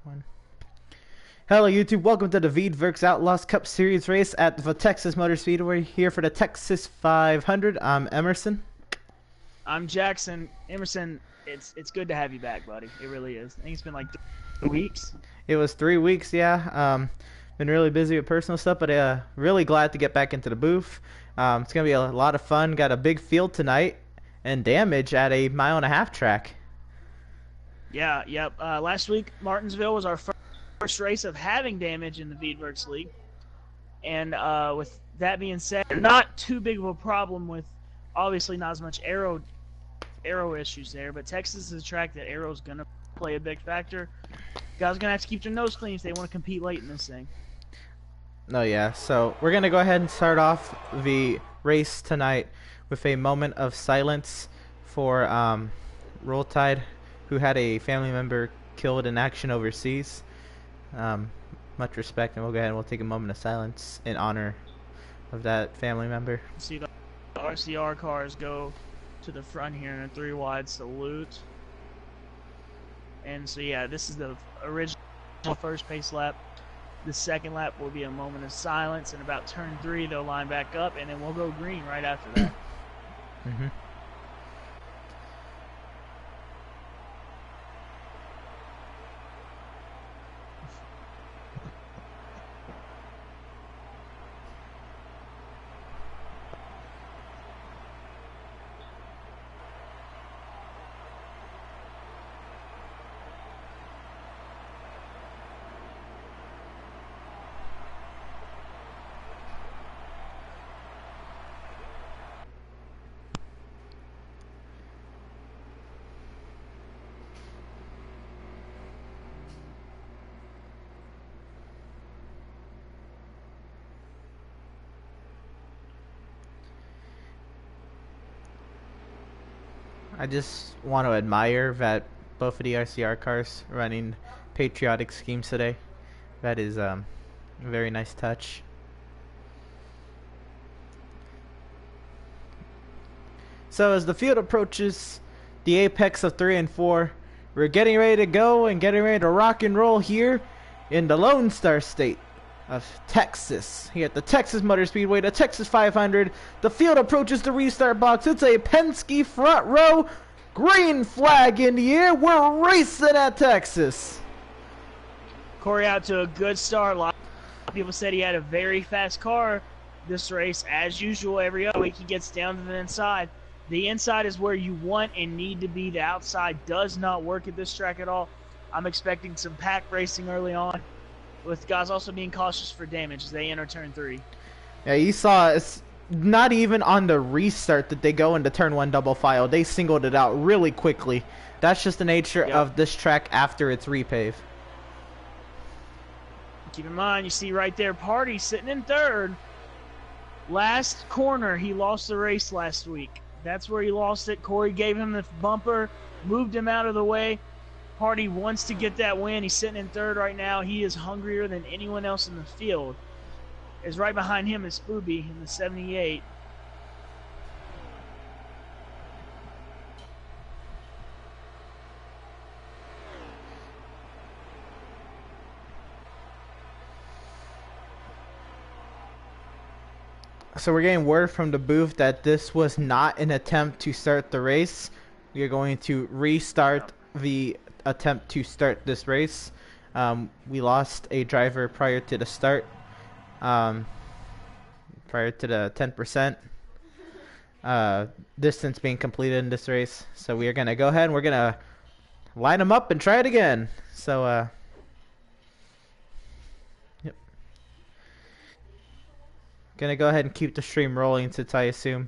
One. Hello YouTube, welcome to the Veedverks Outlaws Cup Series race at the Texas Motor Speedway here for the Texas 500. I'm Emerson. I'm Jackson. Emerson, it's good to have you back, buddy. It really is. I think it's been like 3 weeks. It was 3 weeks, yeah. Been really busy with personal stuff, but really glad to get back into the booth. It's going to be a lot of fun. Got a big field tonight and damage at a 1.5-mile track. Yeah, yep. Last week, Martinsville was our first race of having damage in the Veedverks League. And with that being said, not too big of a problem with, obviously not as much aero issues there, but Texas is a track that aero's going to play a big factor. Guys are going to have to keep their nose clean if they want to compete late in this thing. No, yeah. So we're going to go ahead and start off the race tonight with a moment of silence for Roll Tide, who had a family member killed in action overseas. Much respect, and we'll go ahead and we'll take a moment of silence in honor of that family member. See the RCR cars go to the front here in a 3-wide salute. And so yeah, this is the original first pace lap. The second lap will be a moment of silence, and about turn 3 they'll line back up, and then we'll go green right after that. Mm-hmm. I just want to admire that both of the RCR cars running patriotic schemes today. That is a very nice touch. So as the field approaches the apex of 3 and 4, we're getting ready to go and getting ready to rock and roll here in the Lone Star State of Texas, here at the Texas Motor Speedway, the Texas 500. The field approaches the restart box. It's a Penske front row, green flag in the air. We're racing at Texas. Corey out to a good start. A lot of people said he had a very fast car this race. As usual, every other week he gets down to the inside. The inside is where you want and need to be. The outside does not work at this track at all. I'm expecting some pack racing early on, with guys also being cautious for damage as they enter turn 3. Yeah, you saw it's not even on the restart that they go into turn 1 double file. They singled it out really quickly. That's just the nature of this track after its repave. Keep in mind, you see right there, Party sitting in third. Last corner, he lost the race last week. That's where he lost it. Corey gave him the bumper, moved him out of the way. Party wants to get that win. He's sitting in third right now. He is hungrier than anyone else in the field. Is right behind him is Spooby in the 78. So we're getting word from the booth that this was not an attempt to start the race. We are going to restart the attempt to start this race. We lost a driver prior to the start, prior to the 10% distance being completed in this race. So we are going to go ahead and we're going to line them up and try it again. So yep. Gonna go ahead and keep the stream rolling since I assume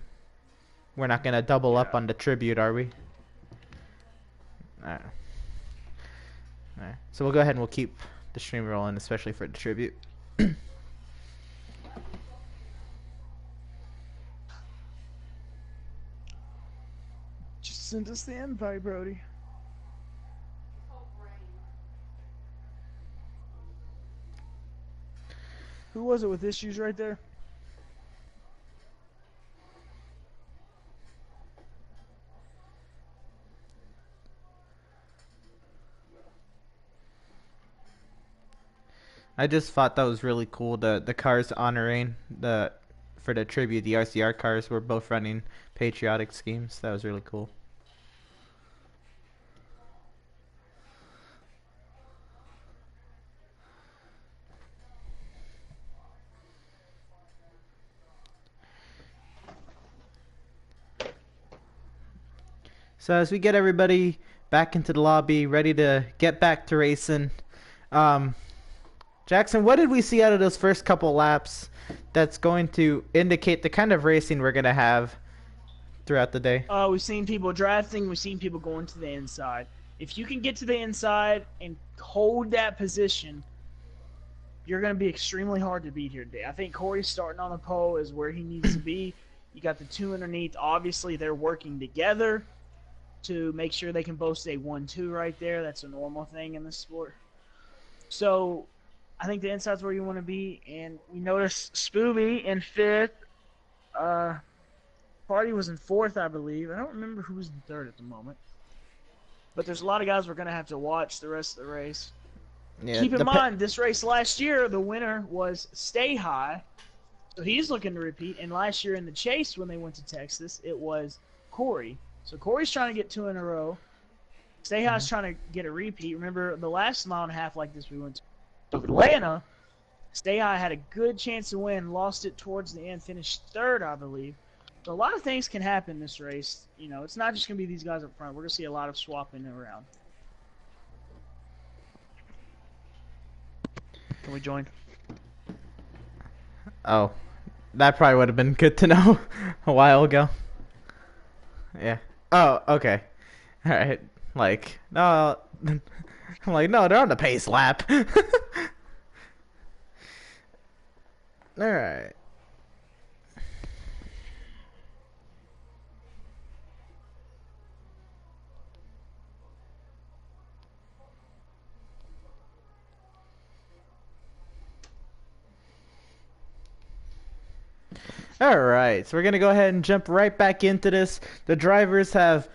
we're not gonna double up on the tribute, are we? Alright. So we'll go ahead and we'll keep the stream rolling, especially for the tribute. Just send us the invite, Brody. Who was it with issues right there? I just thought that was really cool. The cars honoring the for the tribute, the RCR cars were both running patriotic schemes. That was really cool. So as we get everybody back into the lobby, ready to get back to racing, um, Jackson, what did we see out of those first couple laps that's going to indicate the kind of racing we're going to have throughout the day? We've seen people drafting. We've seen people going to the inside. If you can get to the inside and hold that position, you're going to be extremely hard to beat here today. I think Corey's starting on the pole is where he needs to be. You got the two underneath. Obviously, they're working together to make sure they can both stay 1-2 right there. That's a normal thing in this sport. So I think the inside's where you want to be. And we noticed Spooby in 5th. Party was in 4th, I believe. I don't remember who was in 3rd at the moment. But there's a lot of guys we're going to have to watch the rest of the race. Yeah, keep in mind, this race last year, the winner was Stay High. So he's looking to repeat. And last year in the chase when they went to Texas, it was Corey. So Corey's trying to get 2 in a row. Stay High's trying to get a repeat. Remember, the last mile and a half like this we went to Atlanta, Stay High had a good chance to win, lost it towards the end, finished 3rd, I believe. So a lot of things can happen this race. You know, it's not just going to be these guys up front. We're going to see a lot of swapping around. Can we join? Oh, that probably would have been good to know a while ago. Yeah. Oh, okay. All right. Like, no. I'm like, no, they're on the pace lap. All right. Alright, so we're going to go ahead and jump right back into this. The drivers have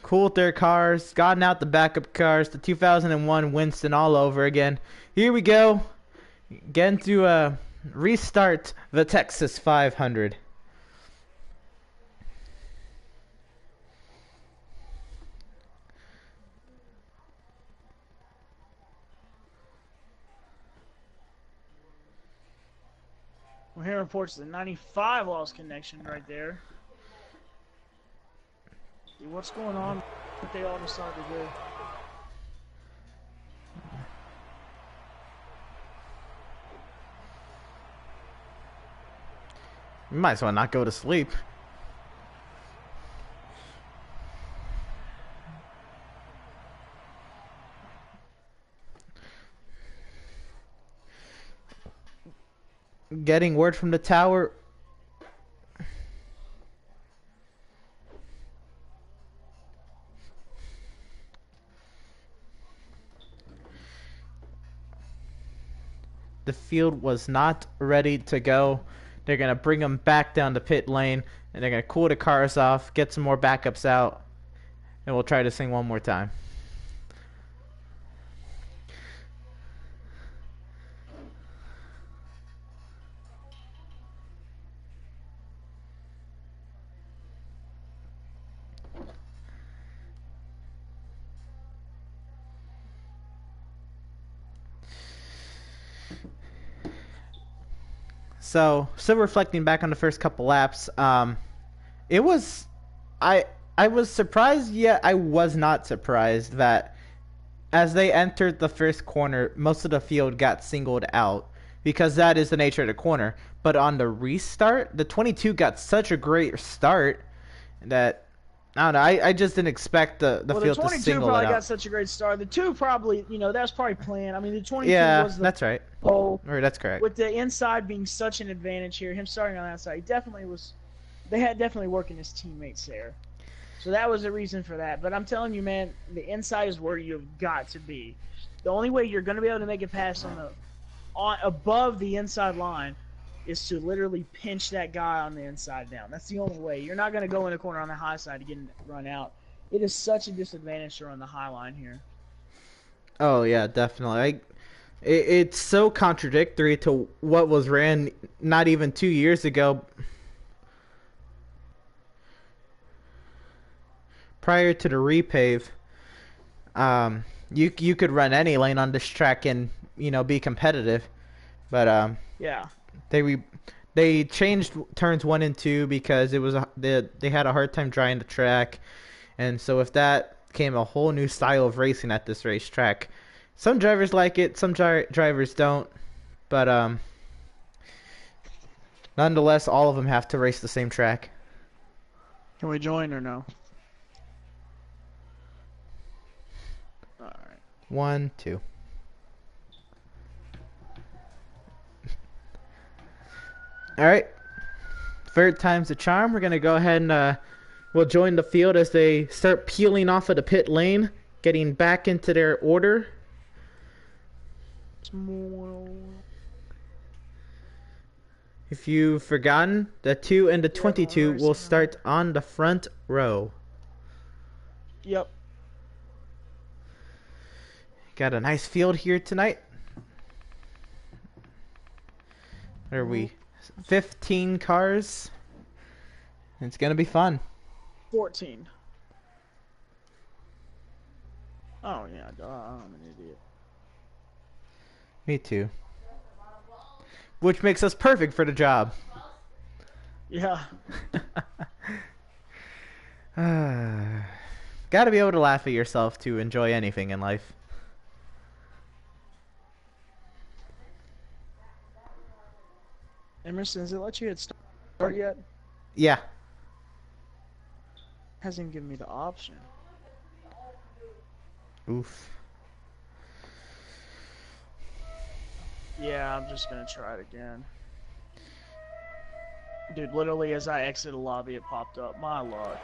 cooled their cars, gotten out the backup cars, the 2001 Winston all over again. Here we go. Getting to restart the Texas 500. We're hearing reports of the 95 lost connection right there. See what's going on, what they all decide to do. You might as well not go to sleep. Getting word from the tower. The field was not ready to go. They're going to bring them back down the pit lane, and they're going to cool the cars off, get some more backups out, and we'll try to sing one more time. So, still reflecting back on the first couple laps, it was, I was surprised, yet I was not surprised that as they entered the first corner, most of the field got singled out because that is the nature of the corner. But on the restart, the 22 got such a great start that I don't know. I just didn't expect the field to single it out. The 22 probably got such a great start. The 2 probably, you know, that was probably planned. I mean, the 22 was the that's right. pole. Or that's correct. With the inside being such an advantage here, him starting on that side, he definitely was. They had definitely working his teammates there, so that was the reason for that. But I'm telling you, man, the inside is where you've got to be. The only way you're going to be able to make it past above the inside line is to literally pinch that guy on the inside down. That's the only way. You're not going to go in the corner on the high side to get run out. It is such a disadvantage to run the high line here. Oh, yeah, definitely. It's so contradictory to what was ran not even 2 years ago. Prior to the repave, you could run any lane on this track and be competitive, but Yeah. they changed turns 1 and 2 because they had a hard time drying the track, and so with that came a whole new style of racing at this racetrack. Some drivers like it, some drivers don't, but nonetheless, all of them have to race the same track. Can we join or no? All right. 1, 2. All right. Third time's the charm. We're gonna go ahead and we'll join the field as they start peeling off of the pit lane, getting back into their order. If you've forgotten, the 2 and the 22 will start on the front row. Yep. Got a nice field here tonight. What are we? 15 cars. It's gonna be fun. 14. Oh yeah, I'm an idiot. Me too. Which makes us perfect for the job. Yeah. Gotta be able to laugh at yourself to enjoy anything in life. Emerson, does it let you hit start yet? Yeah. Hasn't given me the option. Oof. Yeah, I'm just gonna try it again. Dude, literally as I exited the lobby, it popped up. My luck.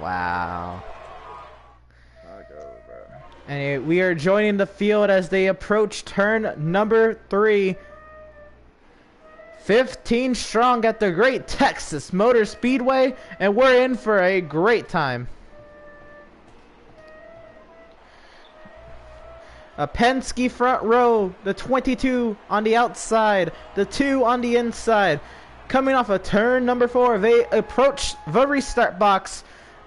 Wow. I go, bro. And we are joining the field as they approach turn number 3. 15 strong at the Great Texas Motor Speedway, and we're in for a great time. A Penske front row, the 22 on the outside, the 2 on the inside. Coming off of turn number 4, they approach the restart box.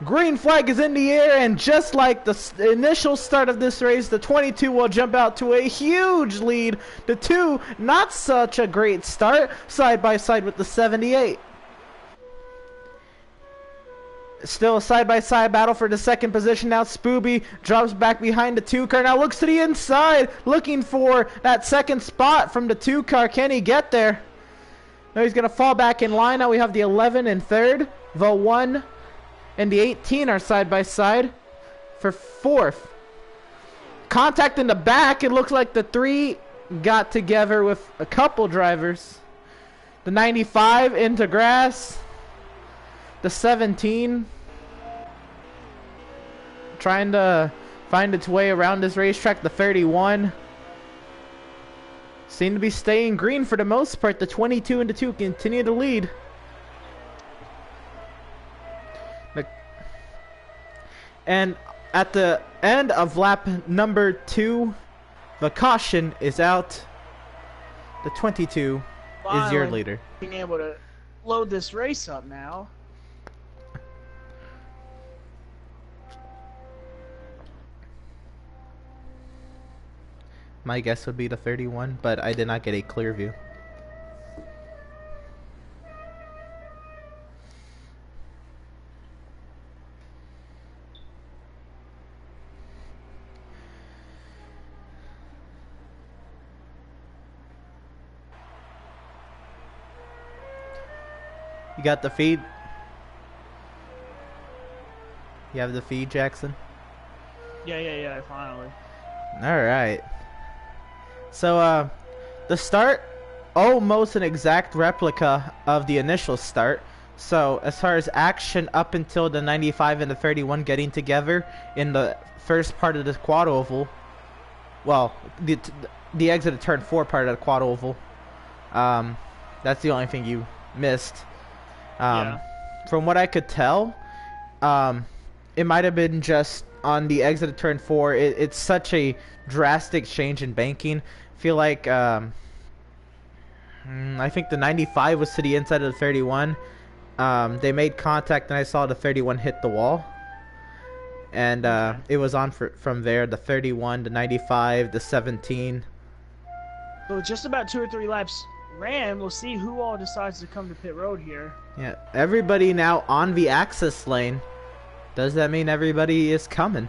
Green flag is in the air, and just like the initial start of this race, the 22 will jump out to a huge lead. The 2, not such a great start, side by side with the 78. Still a side-by-side battle for the second position. Now Spooby drops back behind the 2 car. Now looks to the inside, looking for that second spot from the 2 car. Can he get there? No, he's going to fall back in line. Now we have the 11 in third. The 1 and the 18 are side-by-side for fourth. Contact in the back. It looks like the 3 got together with a couple drivers. The 95 into grass. The 17 trying to find its way around this racetrack. The 31 seem to be staying green for the most part. The 22 and the 2 continue to lead. And at the end of lap number 2, the caution is out. The 22 is your leader. Being able to load this race up now. My guess would be the 31, but I did not get a clear view. You got the feed? You have the feed, Jackson? Yeah, finally. Alright. So, the start, almost an exact replica of the initial start. So, as far as action up until the 95 and the 31 getting together in the first part of the quad oval, well, the exit of turn 4 part of the quad oval, that's the only thing you missed. Yeah. From what I could tell, it might have been just on the exit of turn 4. It's such a drastic change in banking. I feel like I think the 95 was to the inside of the 31. They made contact and I saw the 31 hit the wall. And it was on from there, the 31, the 95, the 17. So just about 2 or 3 laps ran. We'll see who all decides to come to pit road here. Yeah, everybody now on the access lane. Does that mean everybody is coming?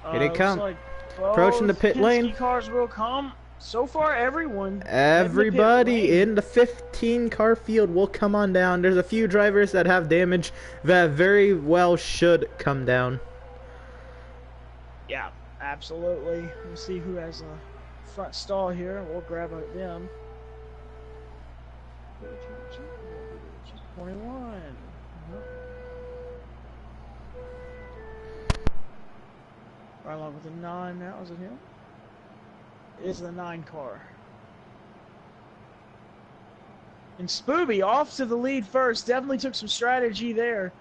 Here they come. Like approaching the pit lane. Cars will come. So far, everyone. Everybody in the 15 car field will come on down. There's a few drivers that have damage that very well should come down. Yeah, absolutely. We'll see who has a front stall here. We'll grab them. 21. Right along with the 9 now. Is it him? It is the 9 car. And Spooby off to the lead first. Definitely took some strategy there.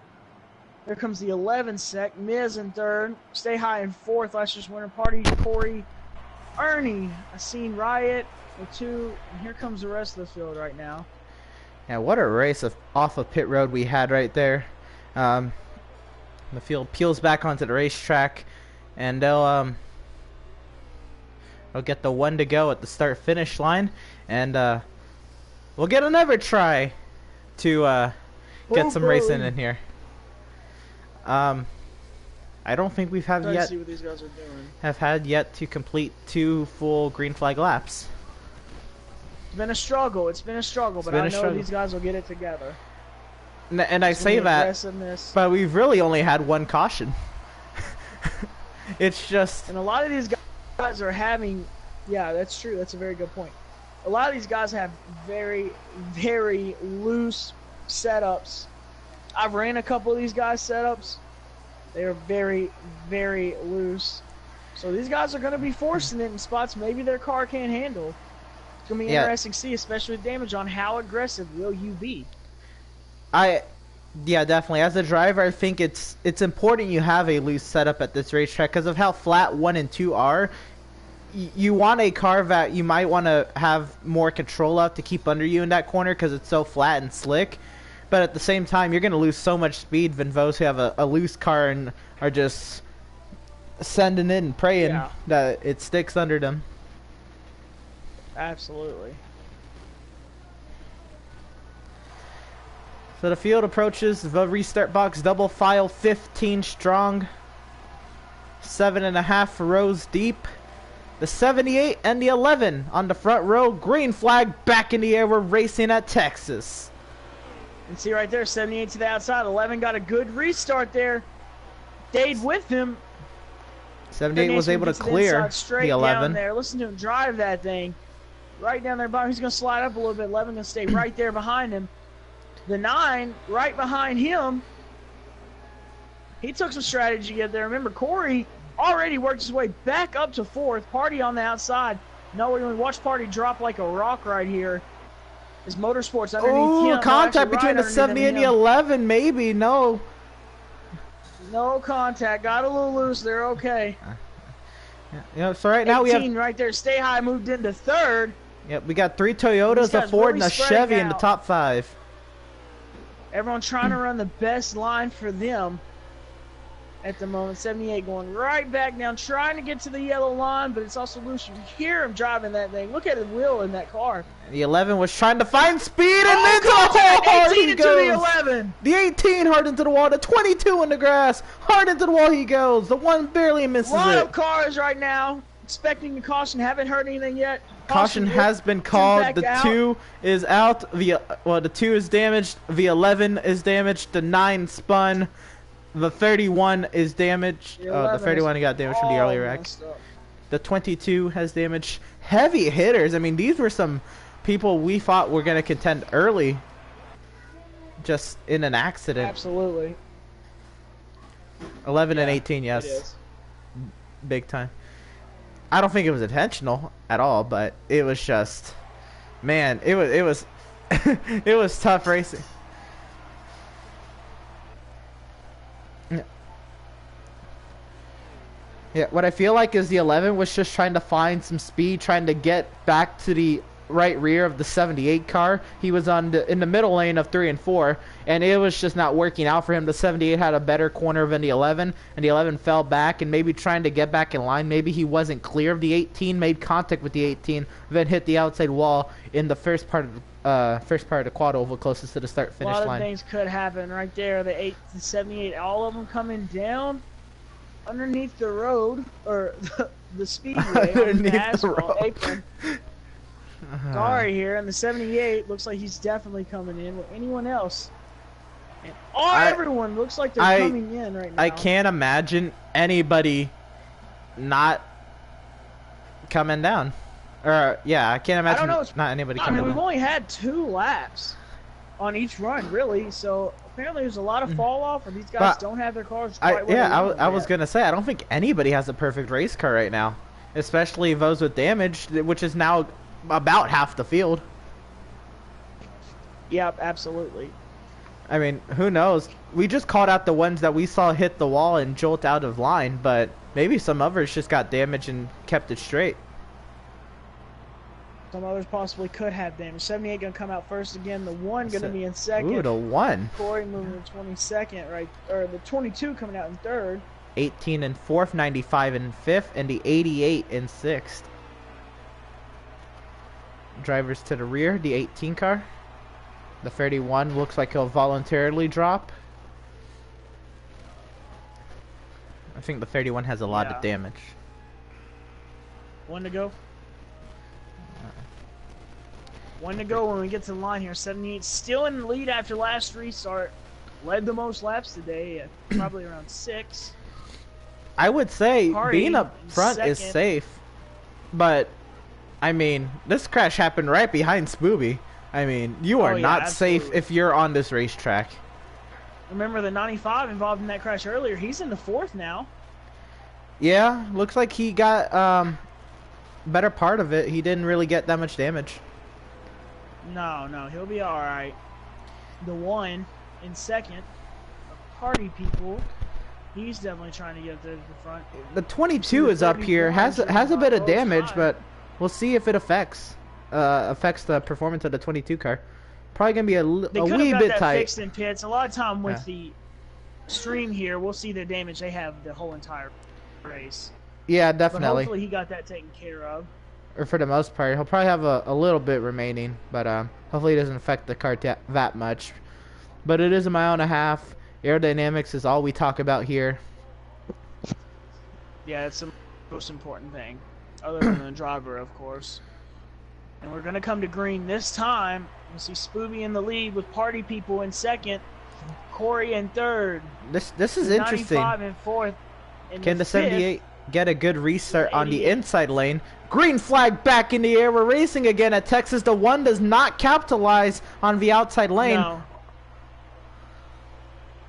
There comes the 11 sec. Miz in 3rd. Stay High in 4th. Last year's winter party. Corey. Ernie. I seen Riot with 2. And here comes the rest of the field right now. Yeah, what a race off of pit road we had right there. The field peels back onto the racetrack. And they'll get the 1 to go at the start-finish line, and we'll get another try to get some racing in here. I don't think we've had yet see what these guys are doing. Have had yet to complete 2 full green flag laps. It's been a struggle. But I know these guys will get it together. And I say that, but we've really only had 1 caution. It's just, and a lot of these guys are having, yeah, that's true. That's a very good point. A lot of these guys have very, very loose setups. I've ran a couple of these guys' setups. They are very, very loose. So these guys are going to be forcing it in spots maybe their car can't handle. It's going to be interesting to see, especially with damage on how aggressive will you be. Yeah, definitely. As a driver, I think it's important you have a loose setup at this racetrack because of how flat 1 and 2 are. You want a car that you might want to have more control of to keep under you in that corner because it's so flat and slick. But at the same time, you're going to lose so much speed than those who have a loose car and are just sending it and praying that it sticks under them. Absolutely. So the field approaches the restart box, double file, 15 strong, 7.5 rows deep. The 78 and the 11 on the front row, green flag back in the air. We're racing at Texas. And see right there, 78 to the outside. 11 got a good restart there. Stayed with him. 78 was able to clear the 11. Down there. Listen to him drive that thing. Right down there. He's going to slide up a little bit. 11 going to stay right there behind him. The 9, right behind him, he took some strategy to get there. Remember, Corey already worked his way back up to 4th. Party on the outside. No, we're going to watch Party drop like a rock right here. His Motorsports underneath him. Contact between the 70 and the 11, maybe. No. No contact. Got a little loose. They're okay. Yeah, so right now we have... right there. Stay High moved into 3rd. Yep, we got 3 Toyotas, a Ford, and a Chevy in the top 5. Everyone trying to run the best line for them at the moment. 78 going right back down, trying to get to the yellow line, but it's also loose. You hear him driving that thing. Look at the wheel in that car. The 11 was trying to find speed, and into the hole. 18 into the 11. The 18 hard into the wall. The 22 in the grass. Hard into the wall he goes. The 1 barely misses it. A lot of cars right now expecting a caution. Haven't heard anything yet. Caution has been called. The 2 is out. The 2 is damaged. The 11 is damaged. The 9 spun. The 31 is damaged. The 31 got damaged from the earlier wreck. The 22 has damage. Heavy hitters. I mean, these were some people we thought were going to contend early. Just in an accident. Absolutely. 11 and 18, yes. Big time. I don't think it was intentional at all, but it was just, man, it was it was tough racing. Yeah, what I feel like is the 11 was just trying to find some speed, trying to get back to the right rear of the 78 car. He was in the middle lane of 3 and 4, and it was just not working out for him. The 78 had a better corner than the 11, and the 11 fell back, and maybe trying to get back in line. Maybe he wasn't clear of the 18, made contact with the 18, then hit the outside wall in the first part of the quad oval closest to the start finish line. A lot of things could happen right there. The 78, all of them coming down underneath the road, or the speedway, underneath the road. Apron. Sorry here, and the 78 looks like he's definitely coming in with anyone else. And everyone looks like they're coming in right now. I can't imagine anybody not coming down. Or, yeah, I can't imagine not anybody coming down. We've only had 2 laps on each run, really, so apparently there's a lot of fall off, and these guys don't have their cars quite well. I was going to say, I don't think anybody has a perfect race car right now, especially those with damage, which is now about half the field. Yep, absolutely. I mean, who knows? We just called out the ones that we saw hit the wall and jolt out of line, but maybe some others just got damaged and kept it straight. Some others possibly could have damage. 78 going to come out first again. The 1 going to be in second. Ooh, the 1. Corey moving to 22nd, right? Or the 22 coming out in third. 18 in 4th, 95 in 5th, and the 88 in 6th. Drivers to the rear, the 18 car. The 31 looks like he'll voluntarily drop. I think the 31 has a lot of damage. 1 to go. 1 to go when we get to the line here. 78 still in the lead after last restart. Led the most laps today, probably around 6. I would say being up front is safe, but I mean, this crash happened right behind Spooby. I mean, you are not safe if you're on this racetrack. Remember the 95 involved in that crash earlier. He's in the 4th now. Yeah, looks like he got better part of it. He didn't really get that much damage. No, he'll be all right. The 1 in second, Party People. He's definitely trying to get there to the front. The 22 is up here, has a bit of damage, but we'll see if it affects the performance of the 22 car. Probably gonna be a wee bit tight. Fixed in pits. A lot of time with the stream here, we'll see the damage they have the whole entire race. Yeah, definitely. But hopefully he got that taken care of. Or for the most part, he'll probably have a little bit remaining, but hopefully it doesn't affect the car that much. But it is a mile and a half. Aerodynamics is all we talk about here. Yeah, it's the most important thing, other than the driver, of course. And we're going to come to green this time. We'll see Spooby in the lead with Party People in second, Corey in third. This is interesting. 95 in fourth. Can the 78 get a good restart on the inside lane? Green flag back in the air. We're racing again at Texas. The 1 does not capitalize on the outside lane. No.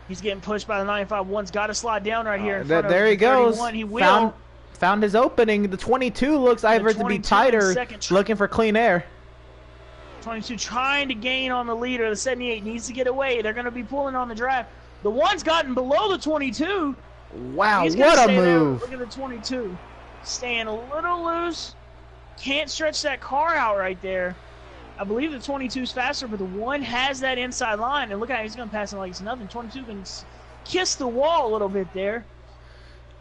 He's getting pushed by the 95. 1's got to slide down right here in front there of he goes. 31. He will. Found his opening. The 22 looks either to be tighter, looking for clean air. 22 trying to gain on the leader. The 78 needs to get away. They're going to be pulling on the draft. The 1's gotten below the 22. Wow, what a move. Look at the 22. Staying a little loose. Can't stretch that car out right there. I believe the 22's faster, but the 1 has that inside line. And look at how he's going to pass it like it's nothing. 22 can kiss the wall a little bit there.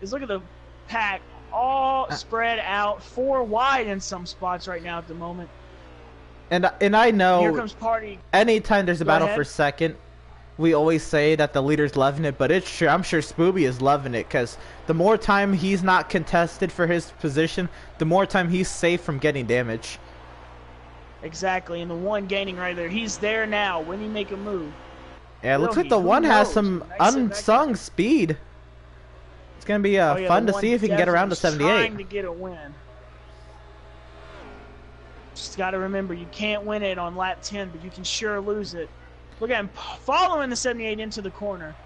Just look at the pack all spread out, 4 wide in some spots right now at the moment. And I know here comes Party. Anytime there's a battle for second, we always say that the leader's loving it, but it's true. I'm sure Spooby is loving it because the more time he's not contested for his position, the more time he's safe from getting damage. Exactly, and the 1 gaining right there. He's there now. When he make a move? Yeah, it looks like the 1 has some unsung speed. It's going to be fun to see if he can get around to 78. Trying to get a win. Just got to remember, you can't win it on lap 10, but you can sure lose it. Look at him following the 78 into the corner.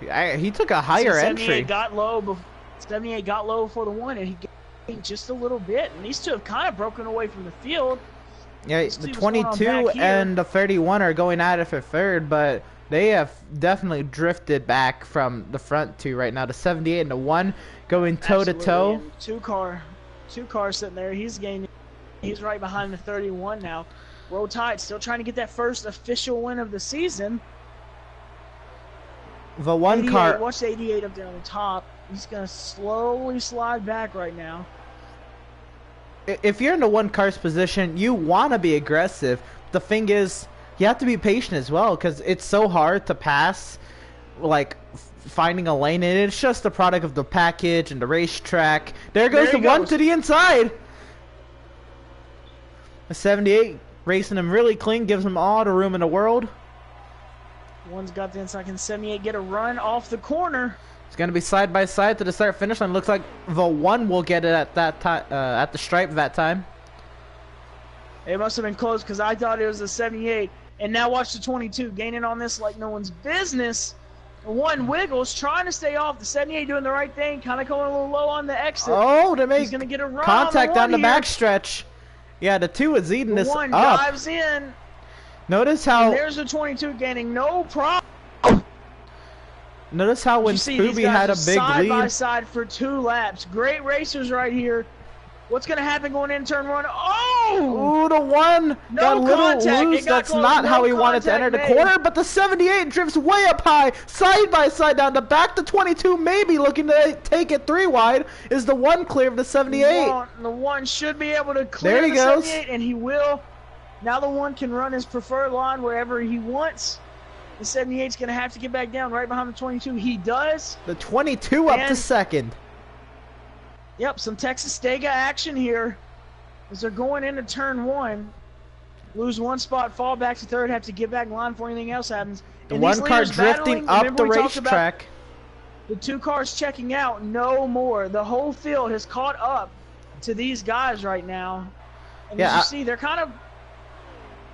He took a higher 78 entry. Got low. 78 got low before the 1, and he gained just a little bit. And these 2 have kind of broken away from the field. Yeah, the 22 and the 31 are going at it for third, but They have definitely drifted back from the front two right now. The 78 and the 1 going toe to toe. Two cars sitting there. He's gaining. He's right behind the 31 now. Roll Tide still trying to get that first official win of the season. The 1 car. Watch the 88 up there on the top. He's gonna slowly slide back right now. If you're in the 1 car's position, you want to be aggressive. The thing is, you have to be patient as well, because it's so hard to pass, like finding a lane, and it's just the product of the package and the racetrack. There goes the 1 to the inside. The 78 racing him really clean, gives him all the room in the world. 1's got the inside. Can 78 get a run off the corner? It's gonna be side by side to the start finish line. Looks like the 1 will get it at that time, at the stripe that time. It must have been close, because I thought it was a 78. And now watch the 22 gaining on this like no one's business. The 1 wiggles, trying to stay off. The 78 doing the right thing, kind of going a little low on the exit. Oh, to make He's gonna get a run contact on the here. backstretch. Yeah, the 2 is eating The this 1 up. dives in. Notice how. And there's the 22 gaining no problem. Notice how when Spooby had a big side lead. by side for 2 laps. Great racers right here. What's going to happen going in turn 1? Oh! Ooh, the 1 got a little loose. That's close. not No how he wanted to enter the contact corner, but the 78 drifts way up high, side by side down the back. The 22 maybe looking to take it 3 wide. Is the 1 clear of the 78? The 1 should be able to clear There he the goes. 78, and he will. Now the 1 can run his preferred line wherever he wants. The 78's going to have to get back down right behind the 22. He does. The 22 up to second. Yep, some Texas Stega action here as they're going into turn 1. Lose 1 spot, fall back to 3rd, have to get back in line before anything else happens. The 1 car drifting up the racetrack. The 2 cars checking out, no more. The whole field has caught up to these guys right now. And as you see, they're kind of...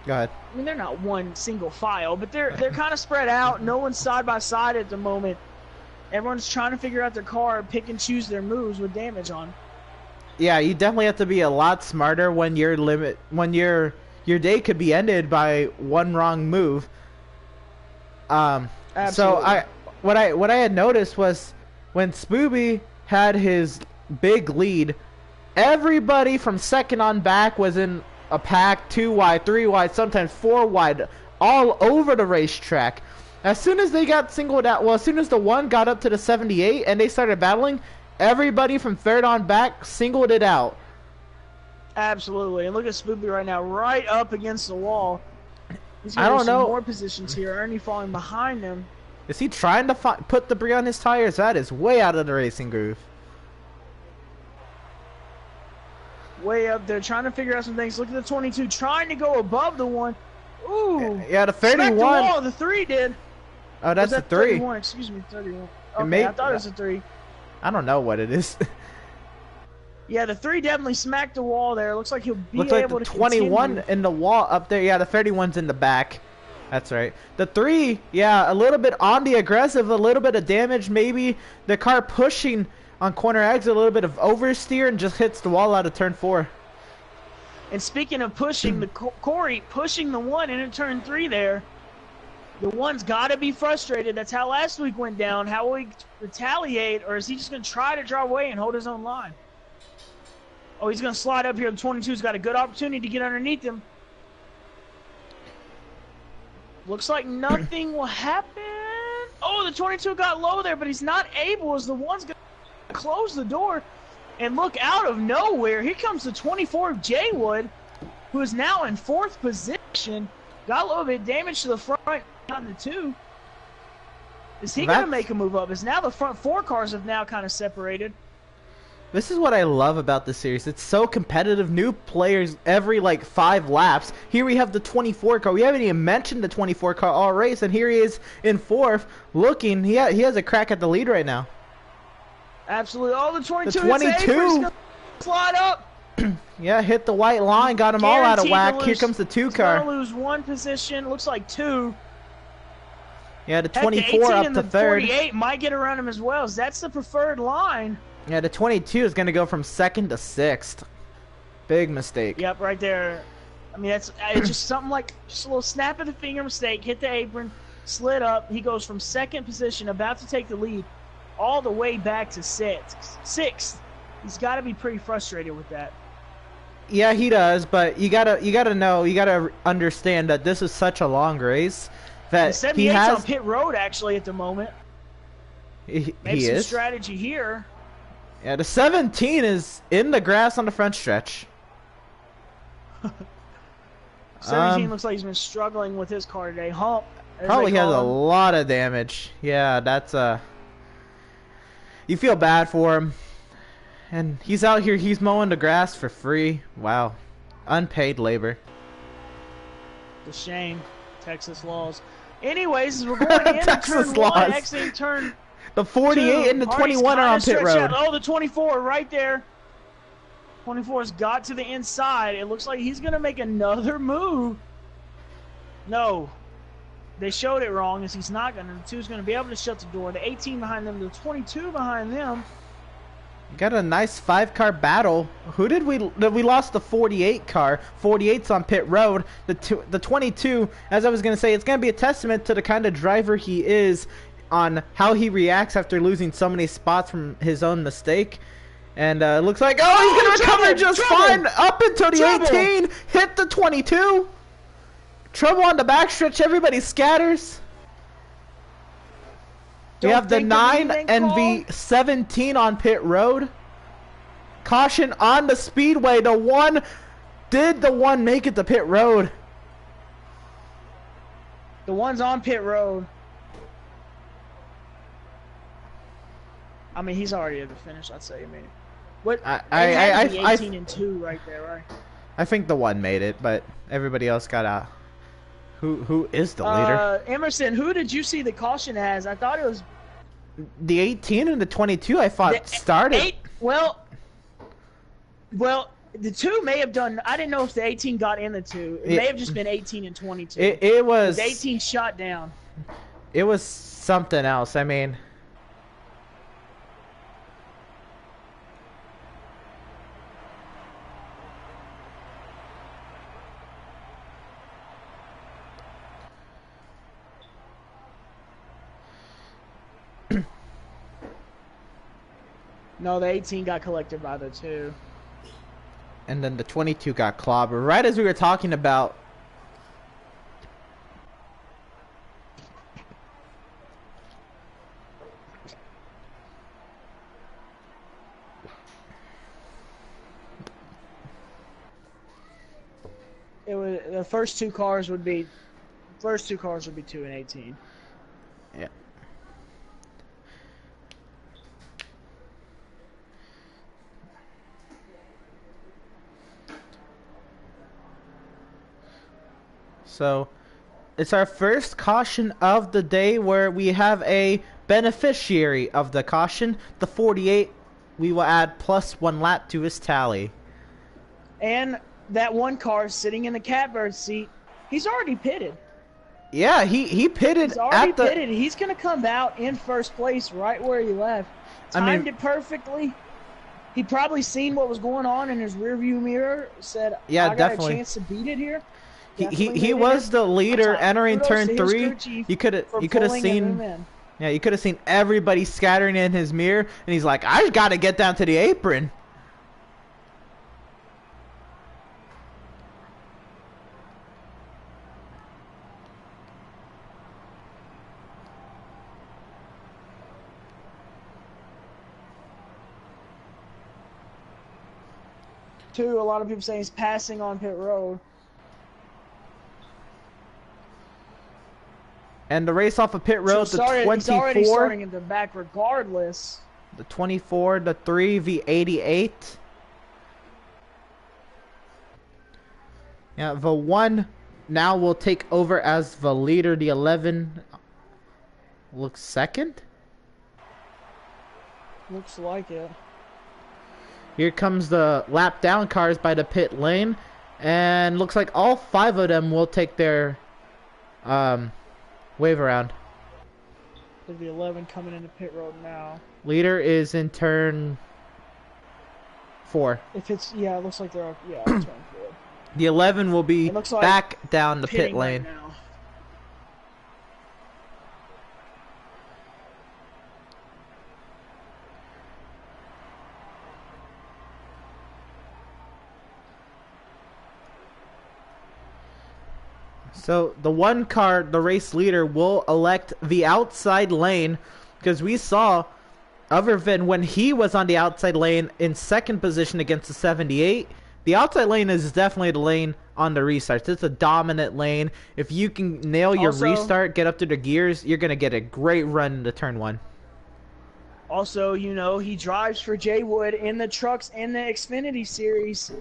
Go ahead. I mean, they're not one single file, but they're kind of spread out. No one's side by side at the moment. Everyone's trying to figure out their car, pick and choose their moves with damage on. Yeah, you definitely have to be a lot smarter when your day could be ended by 1 wrong move. Absolutely. So what I had noticed was when Spooby had his big lead, everybody from second on back was in a pack, 2 wide, 3 wide, sometimes 4 wide, all over the racetrack. As soon as they got singled out, well, as soon as the 1 got up to the 78 and they started battling, everybody from 3rd on back singled it out. Absolutely. And look at Spooby right now, right up against the wall. He's I don't know. More positions here. Ernie falling behind him. Is he trying to put debris on his tires? That is way out of the racing groove. Way up there, trying to figure out some things. Look at the 22, trying to go above the 1. Ooh. Yeah, the 31. The wall. The 3 did. Oh, that's the 3. 31, excuse me, 31. Okay, I thought it was a 3. I don't know what it is. Yeah, the 3 definitely smacked the wall there. Looks like he'll be Looks able like to the 21 continue. in the wall up there. Yeah, the 31's in the back. That's right. The 3, yeah, a little bit on the aggressive, a little bit of damage. Maybe the car pushing on corner exit, a little bit of oversteer, and just hits the wall out of turn 4. And speaking of pushing, Corey pushing the 1 into turn 3 there. The 1's got to be frustrated. That's how last week went down. How will he retaliate, or is he just going to try to draw away and hold his own line? Oh, he's going to slide up here. The 22's got a good opportunity to get underneath him. Looks like nothing will happen. Oh, the 22 got low there, but he's not able as the 1's going to close the door. And look, out of nowhere, here comes the 24 of Jaywood, who is now in 4th position. Got a little bit of damage to the front on the 2. Is he going to make a move up? Is now the front 4 cars have now kind of separated. This is what I love about this series. It's so competitive. New players every, 5 laps. Here we have the 24 car. We haven't even mentioned the 24 car all race, and here he is in 4th looking. He has a crack at the lead right now. Absolutely. Oh, the 22. The 22. Slide up. Yeah, hit the white line. Got him all out of whack. Here comes the 2 car. He's going to lose 1 position. Looks like 2. Yeah, the 24 up to 3rd. 48 might get around him as well. That's the preferred line. Yeah, the 22 is going to go from 2nd to 6th. Big mistake. Yep, right there. I mean, it's just something like just a little snap of the finger mistake. Hit the apron. slid up. He goes from second position, about to take the lead, all the way back to sixth. He's got to be pretty frustrated with that. Yeah, he does, but you gotta understand that this is such a long race that the 78's he has on pit road actually at the moment. He Maybe some is. strategy here. Yeah, the 17 is in the grass on the front stretch. 17 looks like he's been struggling with his car today. Hump. Probably has a lot of damage. Yeah, that's you feel bad for him. And he's out here, he's mowing the grass for free. Wow. Unpaid labor. It's a shame. Texas laws. Anyways, we're going into turn one. Exiting turn the 48 and the 21 are on pit road. Oh, the 24 right there. 24's got to the inside. It looks like he's going to make another move. No. They showed it wrong, as he's not going to. The 2's going to be able to shut the door. The 18 behind them, the 22 behind them. Got a nice 5-car battle. Who did we lost the 48 car? 48's on pit road. The 22, as I was going to say, it's going to be a testament to the kind of driver he is on how he reacts after losing so many spots from his own mistake. And it looks like, he's going to recover just fine up until the 18. Hit the 22. Trouble on the backstretch. Everybody scatters. We have the 9 and the 17 on pit road. Caution on the speedway. Did the 1 make it to pit road? The 1's on pit road. I mean, he's already at the finish, I'd say. I mean, what? I 18 and 2 right there, right? I think the 1 made it, but everybody else got out. Who is the leader? Emerson, who did you see the caution as? I thought it was the 18 and the 22. I thought started. Well, the 2 may have done. I didn't know if the 18 got in the 2. It may have just been 18 and 22. It was the 18 shot down. It was something else. I mean. No, the 18 got collected by the 2. And then the 22 got clobbered. Right as we were talking about. It was the first two cars would be 2 and 18. Yeah. So, it's our first caution of the day where we have a beneficiary of the caution. The 48, we will add +1 lap to his tally. And that 1 car sitting in the catbird seat, he's already pitted. Yeah, he pitted. He's already pitted. He's going to come out in first place right where he left. Timed it perfectly. He probably seen what was going on in his rearview mirror. Said, yeah, I got definitely a chance to beat it here. He was the leader entering turn 3. You could have seen. Yeah, you could have seen everybody scattering in his mirror, and he's like, I got to get down to the apron. A lot of people say he's passing on pit road. And the race off of pit road, the 24. He's already starting in the back regardless. The 24, the 3, V88. Yeah, the 1 now will take over as the leader. The 11 looks second. Looks like it. Here comes the lap down cars by the pit lane. And looks like all 5 of them will take their wave around. There's the 11 coming into pit road now. Leader is in turn 4. If it's, yeah, it looks like they're, yeah, turn 4. The 11 will be like back down the pit lane. Right now. So the one car, the race leader, will elect the outside lane because we saw Overvin when he was on the outside lane in second position against the 78. The outside lane is definitely the lane on the restarts. It's a dominant lane. If you can nail your restart, get up to the gears, you're going to get a great run into turn 1. Also, you know, he drives for Jay Wood in the trucks in the Xfinity series.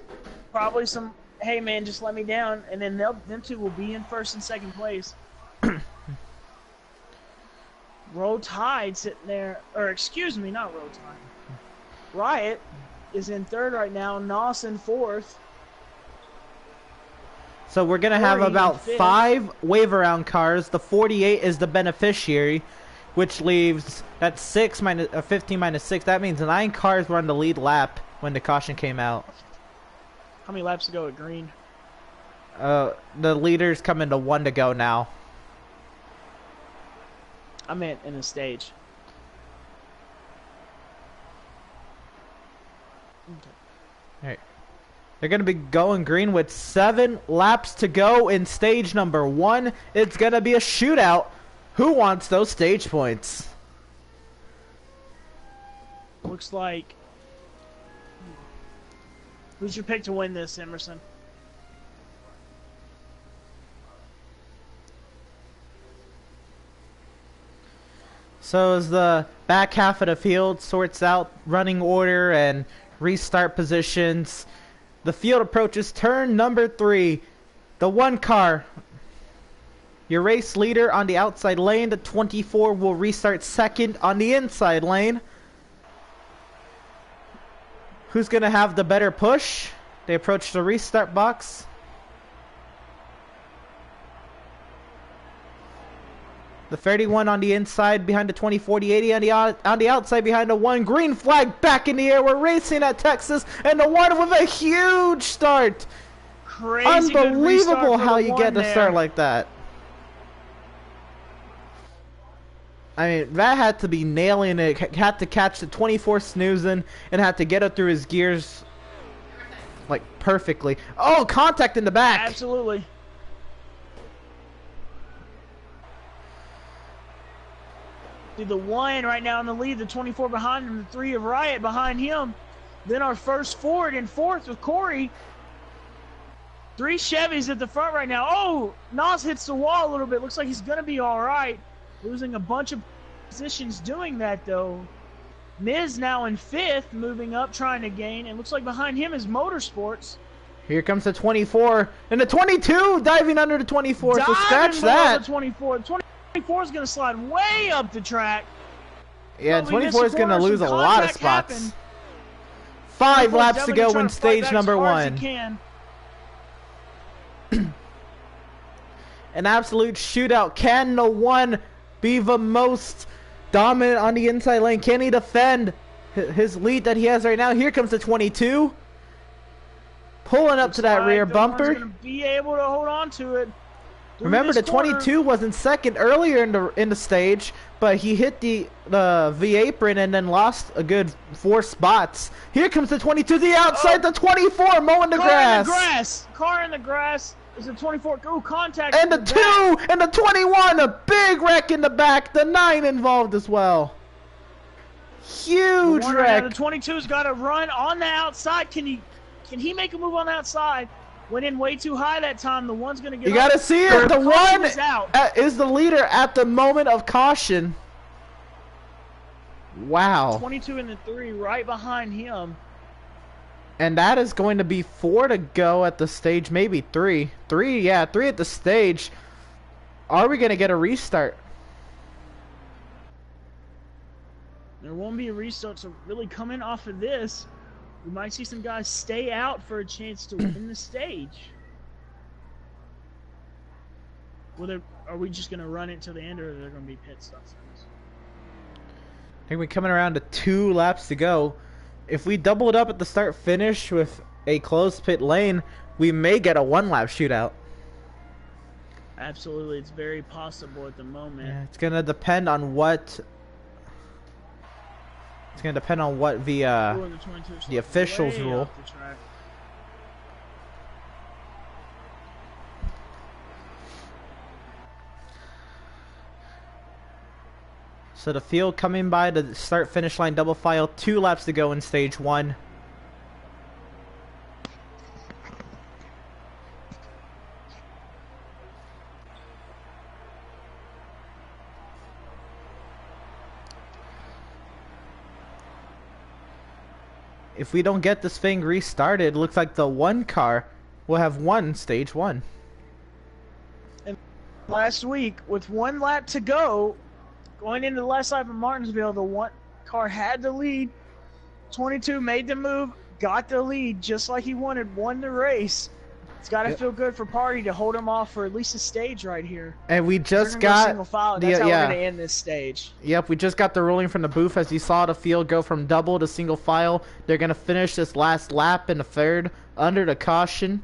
Probably some, hey man, just let me down, and then them two will be in first and second place. Roll Tide sitting there, or excuse me, not Roll Tide. Riot is in third right now, Nos in fourth. So we're going to have about 5 wave-around cars. The 48 is the beneficiary, which leaves, that's 6 minus, 15 minus 6. That means 9 cars were on the lead lap when the caution came out. How many laps to go at green? The leaders come into 1 to go now. I meant in the stage. Okay. All right. They're going to be going green with 7 laps to go in stage number 1. It's going to be a shootout. Who wants those stage points? Looks like... Who's your pick to win this, Emerson? So as the back half of the field sorts out running order and restart positions, the field approaches turn number 3. The 1 car, your race leader on the outside lane. The 24 will restart second on the inside lane. Who's going to have the better push? They approach the restart box. The 31 on the inside behind the 20, 80 on the outside behind the 1. Green flag back in the air. We're racing at Texas, and the 1 with a huge start. Crazy Unbelievable how you get to start like that. I mean, that had to be nailing it. Had to catch the 24 snoozing and had to get it through his gears like perfectly. Oh, contact in the back. Absolutely. Dude, the 1 right now in the lead, the 24 behind him, the 3 of Riot behind him. Then our first Ford in fourth with Corey. 3 Chevys at the front right now. Oh, Nas hits the wall a little bit. Looks like he's going to be all right. Losing a bunch of positions doing that, though. Miz now in 5th, moving up, trying to gain. And looks like behind him is Motorsports. Here comes the 24. And the 22 diving under the 24. So scratch that. The 24. The 24 is going to slide way up the track. Yeah, 24 is going to lose a lot of spots. Happened. 5 laps to go in stage number 1. An absolute shootout. Can the 1 be the most dominant on the inside lane? Can he defend his lead that he has right now? Here comes the 22. Pulling up to that rear bumper. Gonna be able to hold on to it. Remember, the 22 was in second earlier in the stage, but he hit the V-apron and then lost a good 4 spots. Here comes the 22, the outside, the 24 mowing the grass. Car in the grass. Is the 24? Ooh, contact. And the 2 and the 21, a big wreck in the back. The 9 involved as well. Huge wreck. The 22's got to run on the outside. Can he make a move on the outside? Went in way too high that time. The 1's going to get. You got to see it. The 1 is the leader at the moment of caution. Wow. 22 and the 3 right behind him. And that is going to be 4 to go at the stage, maybe 3. 3 at the stage. Are we going to get a restart? There won't be a restart, so really coming off of this, we might see some guys stay out for a chance to win the stage. Are we just going to run it to the end, or are there going to be pit stops? I think we're coming around to 2 laps to go. If we double it up at the start-finish with a closed pit lane, we may get a 1-lap shootout. Absolutely, it's very possible at the moment. Yeah, it's gonna depend on what. It's gonna depend on what the officials rule. So the field coming by the start finish line double file. 2 laps to go in stage 1. If we don't get this thing restarted, looks like the 1 car will have won stage 1. And last week, with 1 lap to go, going into the last lap of Martinsville, the 1 car had the lead. 22 made the move, got the lead just like he wanted, won the race. It's got to feel good for Party to hold him off for at least a stage right here. And we just got single file. That's how we're going to end this stage. Yep, we just got the ruling from the booth as you saw the field go from double to single file. They're going to finish this last lap in the 3rd under the caution.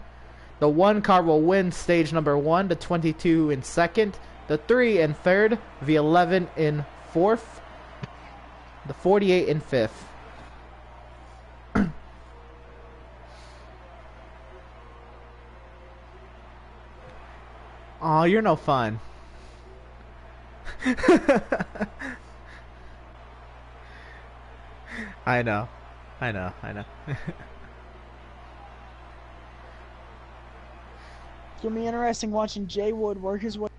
The 1 car will win stage number 1, the 22 in 2nd, the 3 in 3rd, the 11 in 4th, the 48 in 5th. Oh, you're no fun. I know. It's going to be interesting watching Jay Wood work his way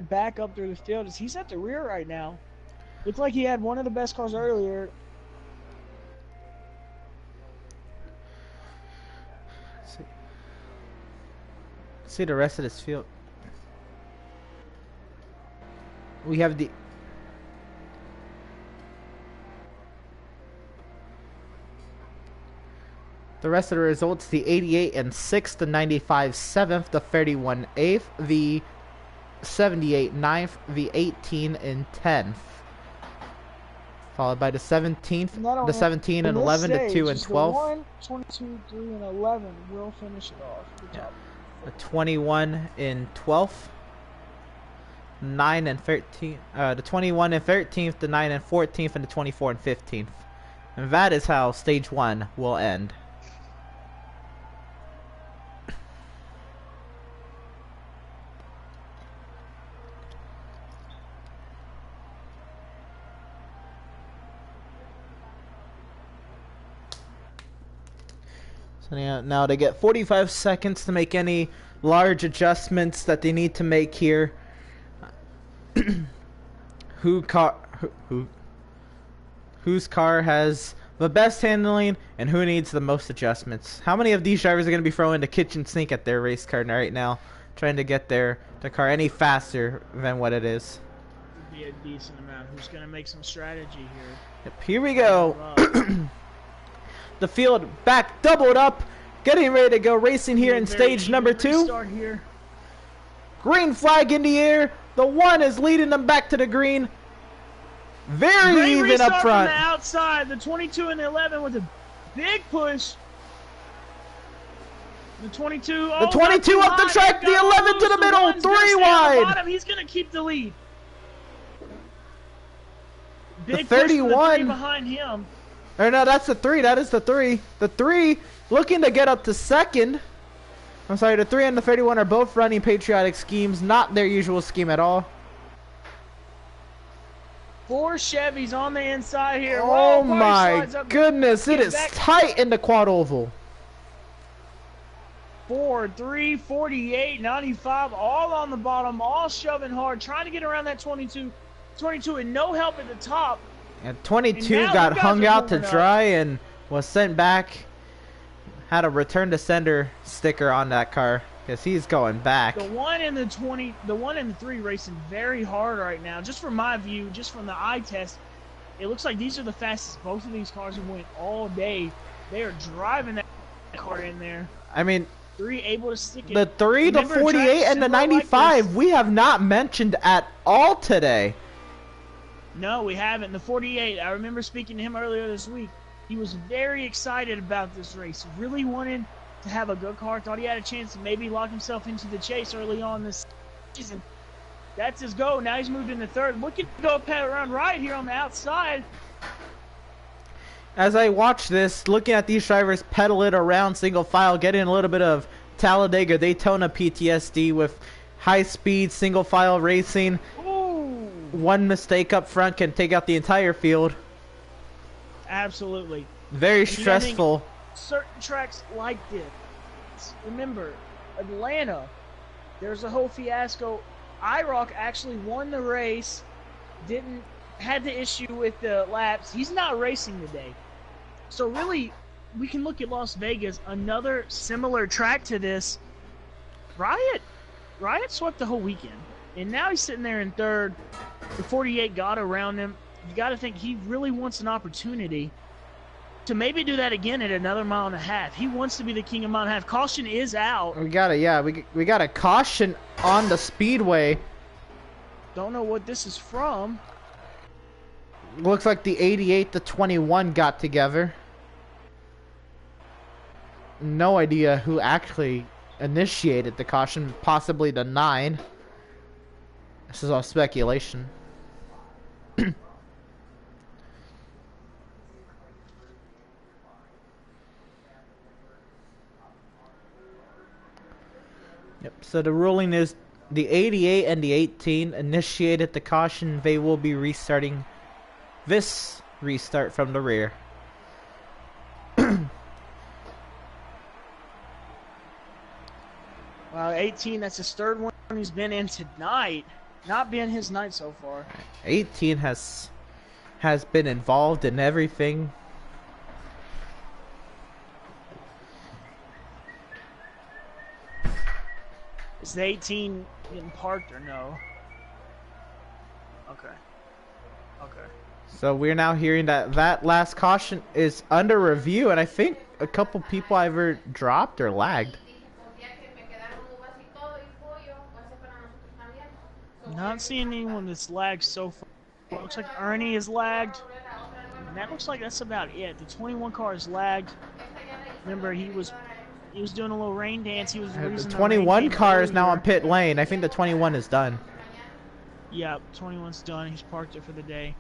back up through the field as he's at the rear right now. Looks like he had one of the best cars earlier. See the rest of this field. We have the rest of the results: the 88 and 6th, the 95 7th, the 31 8th, the 78 9th, the 18 and 10th, followed by the 17th, the 17 and 11, the 2 and 12. The 1, 22, 3 and 11 will finish it off at the top. The 21 in 12th. 9 and 13, the 21 and 13th, the 9 and 14th, and the 24 and 15th. And that is how stage 1 will end. So now they get 45 seconds to make any large adjustments that they need to make here. Whose car has the best handling and who needs the most adjustments? How many of these drivers are going to be throwing the kitchen sink at their race car right now, trying to get their car any faster than what it is? Would be a decent amount. Who's going to make some strategy here? Yep, here we go. The field back doubled up, getting ready to go racing here in stage number 2. Here. Green flag in the air. The 1 is leading them back to the green. Very even up front. From the outside, the 22 and the 11 with a big push. The 22. The 22 up the track. The 11 to the middle. 3 wide. He's going to keep the lead. Big the 31 push for the 3 behind him. Or no, that's the 3. That is the 3. The 3 looking to get up to 2nd. I'm sorry, the 3 and the 31 are both running patriotic schemes, not their usual scheme at all. 4 Chevys on the inside here. Oh my goodness, it is tight in the quad oval. 4, 3, 48, 95, all on the bottom, all shoving hard, trying to get around that 22. 22 and no help at the top. And 22 got hung out to dry and was sent back. Had a return to sender sticker on that car because he's going back. The 1 and the 20, the 1 and the 3 racing very hard right now. Just from my view, just from the eye test, it looks like these are the fastest both of these cars have went all day. They are driving that car in there. I mean, 3 able to stick it. The 3, the 48, and the 95 like we have not mentioned at all today. No, we haven't. The 48, I remember speaking to him earlier this week. He was very excited about this race. Really wanted to have a good car. Thought he had a chance to maybe lock himself into the chase early on this season. That's his goal. Now he's moved into 3rd. Looking to go around right here on the outside. As I watch this, looking at these drivers pedal it around single file, getting a little bit of Talladega Daytona PTSD with high speed single file racing. Ooh. one mistake up front can take out the entire field. Absolutely. Very stressful. Certain tracks like this. Remember, Atlanta, there's a whole fiasco. IROC actually won the race, had the issue with the laps. He's not racing today. So really, we can look at Las Vegas, another similar track to this. Riot swept the whole weekend, and now he's sitting there in third. The 48 got around him. You got to think he really wants an opportunity to maybe do that again at another mile and a half. He wants to be the king of mile and a half. Caution is out. We got a caution on the speedway. Don't know what this is from. Looks like the 88 to 21 got together. No idea who actually initiated the caution. Possibly the 9. This is all speculation. Yep, so the ruling is the 88 and the 18 initiated the caution. They will be restarting this restart from the rear. Wow, 18, that's his third one he's been in tonight. Not been his night so far. 18 has been involved in everything. Is the 18 getting parked or no? Okay. So we're now hearing that last caution is under review, and I think a couple people either dropped or lagged. Not seeing anyone that's lagged so far. It looks like Ernie is lagged. And that looks like that's about it. The 21 car is lagged. Remember, he was doing a little rain dance. He was the 21 car is now on pit lane. I think the 21 is done. Yeah, 21's done. He's parked it for the day.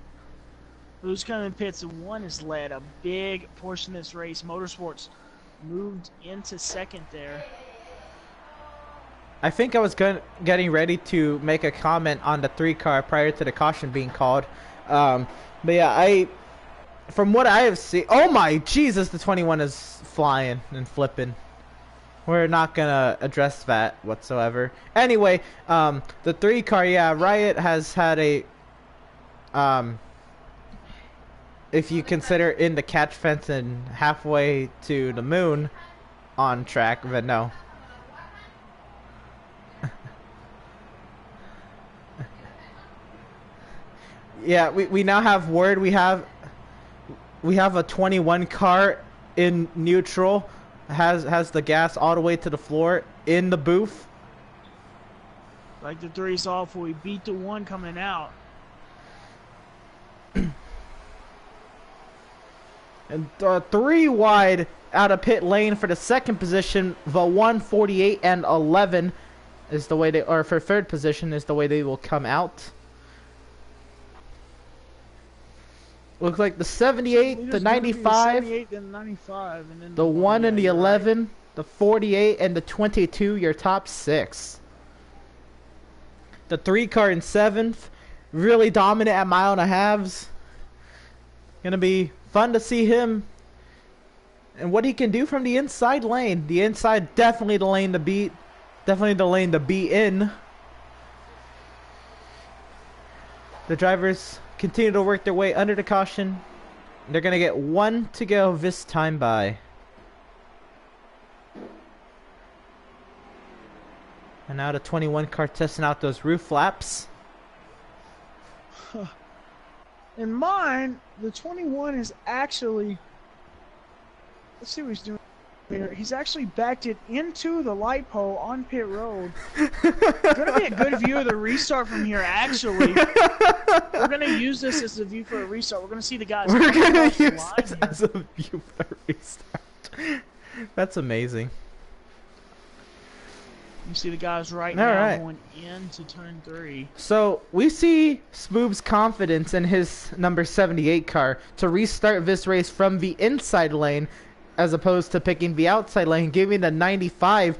Who's coming in pits? The 1 has led a big portion of this race. Motorsports moved into second there. I think I was getting ready to make a comment on the 3 car prior to the caution being called. But yeah, from what I have seen, oh my Jesus, the 21 is flying and flipping. We're not gonna address that whatsoever. Anyway, the 3 car, yeah, Riot has had a, if you consider in the catch fence and halfway to the moon on track, but no. Yeah, we now have word. We have a 21 car in neutral, has the gas all the way to the floor in the booth. Like the 3's off, we beat the 1 coming out. And 3 wide out of pit lane for the second position. The 148 and 11 is the way they, or for third position is the way they will come out. Looks like the 78, the 95, 78, then 95, and then the 1 and the 11, right. The 48 and the 22, your top 6. The 3 car in 7th, really dominant at mile and a halves. Gonna be fun to see him and what he can do from the inside lane. The inside, definitely the lane to beat. Definitely the lane to be in. The drivers continue to work their way under the caution. They're going to get 1 to go this time by. And now the 21 car testing out those roof flaps. In mine, the 21 is actually... Let's see what he's doing here. He's actually backed it into the light pole on pit road. Gonna be a good view of the restart from here, actually. We're gonna use this as a view for a restart. We're gonna see the guys. We're gonna use this as a view for a restart. That's amazing. You see the guys now going into turn 3. So we see Spoob's confidence in his number 78 car to restart this race from the inside lane, as opposed to picking the outside lane, giving the 95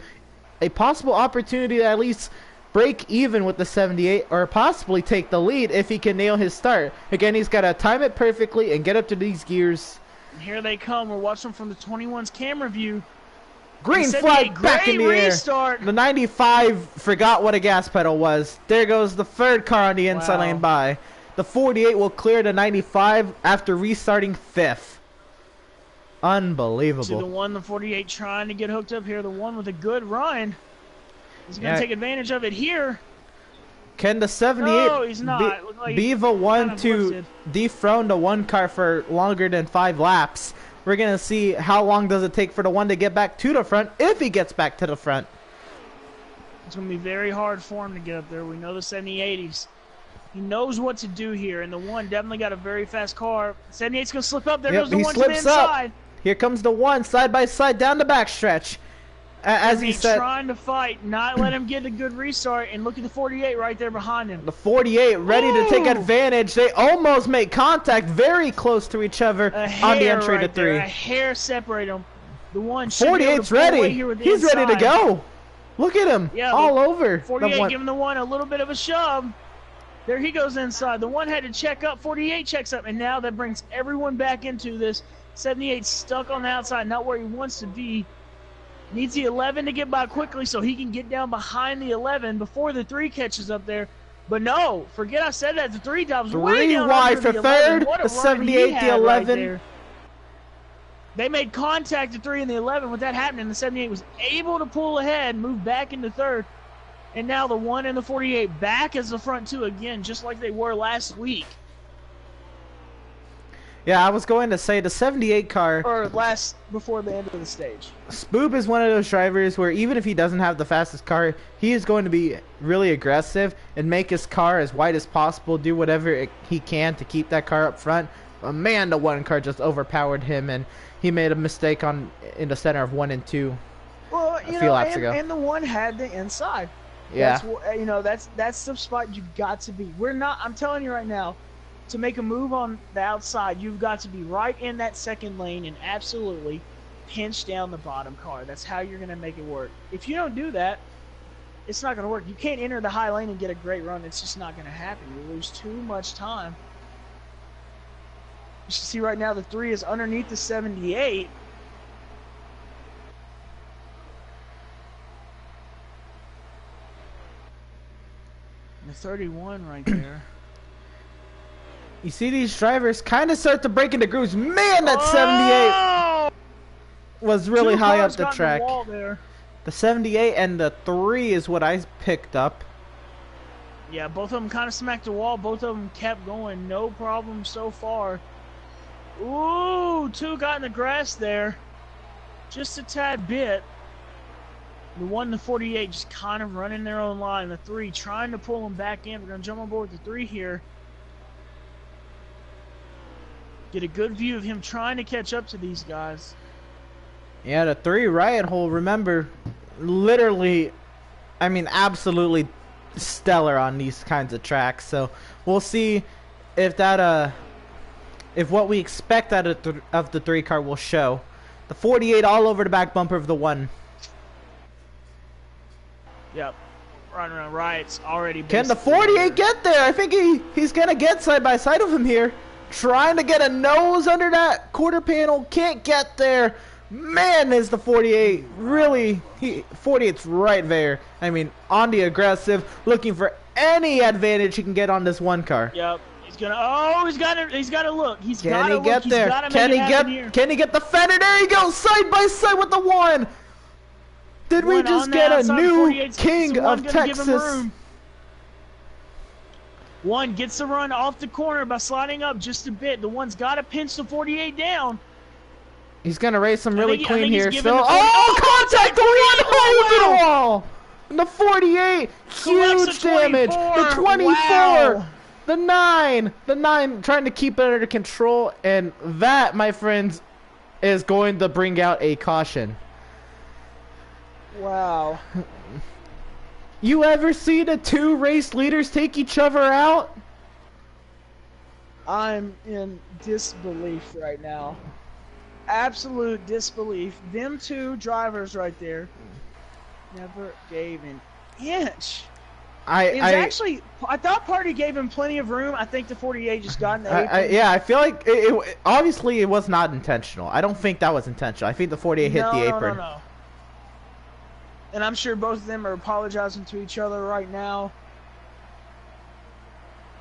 a possible opportunity to at least break even with the 78 or possibly take the lead if he can nail his start. Again, he's got to time it perfectly and get up to these gears. And here they come. We're watching from the 21's camera view. Green flag back in the air. The 95 forgot what a gas pedal was. There goes the third car on the inside lane by. The 48 will clear the 95 after restarting 5th. Unbelievable. See the 48 trying to get hooked up here. The one with a good run. He's going to take advantage of it here. Can the 78 no, he's not. be the one to dethrone the one car for longer than 5 laps? We're going to see how long does it take for the one to get back to the front, if he gets back to the front. It's going to be very hard for him to get up there. We know the 78's. He knows what to do here, and the one definitely got a very fast car. 78's going to slip up. There goes the one to the inside. Here comes the one, side by side, down the backstretch. As he said, trying to fight, not let him get a good restart, and look at the 48 right there behind him. The 48 ready to take advantage. They almost make contact, very close to each other on the entry to 3. A hair separate them. The one 48's ready. He's ready to go. Look at him, all over. 48 giving the one a little bit of a shove. There he goes inside. The one had to check up. 48 checks up, and now that brings everyone back into this. 78 stuck on the outside, not where he wants to be. Needs the 11 to get by quickly so he can get down behind the 11 before the 3 catches up there. But no, forget I said that. The 3 drops way down wide for the third. 11. The 78, the 11. Right, they made contact at 3 and the 11. With that happening, the 78 was able to pull ahead, move back into third. And now the 1 and the 48 back as the front 2 again, just like they were last week. Yeah, I was going to say the 78 car. Or before the end of the stage. Spoob is one of those drivers where even if he doesn't have the fastest car, he is going to be really aggressive and make his car as wide as possible, do whatever he can to keep that car up front. But man, the one car just overpowered him, and he made a mistake in the center of 1 and 2 a few laps ago. And the one had the inside. Yeah. That's the spot you've got to be. I'm telling you right now, to make a move on the outside, you've got to be right in that second lane and absolutely pinch down the bottom car. That's how you're going to make it work. If you don't do that, it's not going to work. You can't enter the high lane and get a great run. It's just not going to happen. You lose too much time. You should see right now the 3 is underneath the 78. And the 31 right there. You see these drivers kind of start to break into grooves. Man, that 78 was really high up the track. The 78 and the 3 is what I picked up. Yeah, both of them kind of smacked the wall. Both of them kept going. No problem so far. Ooh, 2 got in the grass there. Just a tad bit. The 1 and the 48 just kind of running their own line. The 3 trying to pull them back in. We're going to jump on board with the 3 here. Get a good view of him trying to catch up to these guys. Yeah, the 3 riot hole, remember, literally, I mean, absolutely stellar on these kinds of tracks. So we'll see if that, if what we expect out of the 3 car will show. The 48 all over the back bumper of the 1. Yep. Running around riots already. Can the 48 get there? I think he's going to get side by side of him here. Trying to get a nose under that quarter panel. Can't get there. Man, is the 48 really... 48's right there. I mean, on the aggressive. Looking for any advantage he can get on this 1 car. Yep. He's gonna... Oh, he's got to look. Can he get there? Can he get the fender? There he goes. Side by side with the 1. Did we just get a new king of Texas? 1 gets the run off the corner by sliding up just a bit. The 1's got to pinch the 48 down. He's going to race him really clean here. Still. Contact! The 1 over the wall! And the 48! Huge damage! The 24! Wow. The 9! The 9 trying to keep it under control. And that, my friends, is going to bring out a caution. Wow. You ever see the 2 race leaders take each other out? I'm in disbelief right now. Absolute disbelief. Them 2 drivers right there never gave an inch. I thought Party gave him plenty of room. I think the 48 just got in the apron. Yeah, I feel like it obviously it was not intentional. I don't think that was intentional. I think the 48 hit the apron. No. And I'm sure both of them are apologizing to each other right now.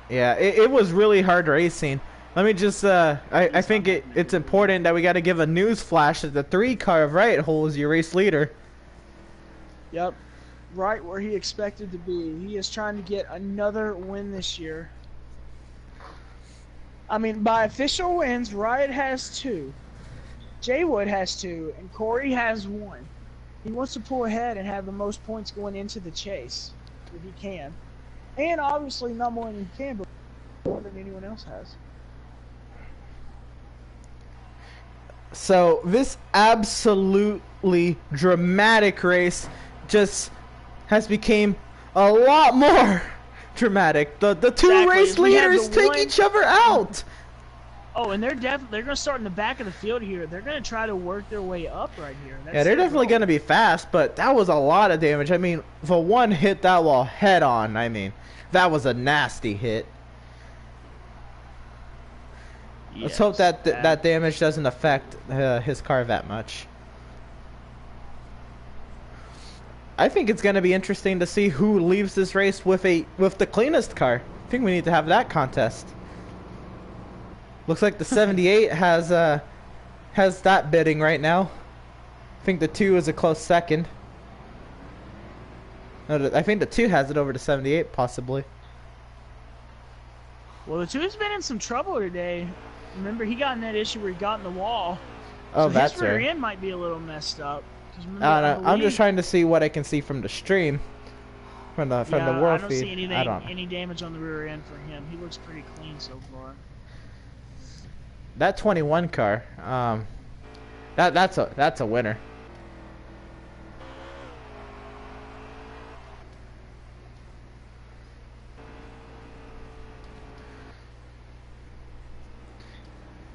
Yeah, it was really hard racing. Let me just, I think it's important that we got to give a news flash that the 3 car of Riot Hole is your race leader. Yep. Right where he expected to be. He is trying to get another win this year. I mean, by official wins, Riot has 2. Jay Wood has 2, and Corey has 1. He wants to pull ahead and have the most points going into the chase, if he can. And obviously not more than he can, but more than anyone else has. So this absolutely dramatic race just has become a lot more dramatic. The two race leaders take each other out. Oh, and they're going to start in the back of the field here. They're going to try to work their way up right here. Yeah, they're definitely going to be fast, but that was a lot of damage. I mean, the one hit that wall head on. I mean, that was a nasty hit. Yes, let's hope that that damage doesn't affect his car that much. I think it's going to be interesting to see who leaves this race with the cleanest car. I think we need to have that contest. Looks like the 78 has that bidding right now. I think the 2 is a close second. No, I think the 2 has it over the 78 possibly. Well, the 2 has been in some trouble today. Remember, he got in that issue where he got in the wall. Oh, so that's his rear right. end might be a little messed up. I'm just trying to see what I can see from the stream, from the world feed. I don't see any damage on the rear end for him. He looks pretty clean so far. That 21 car, that's a winner.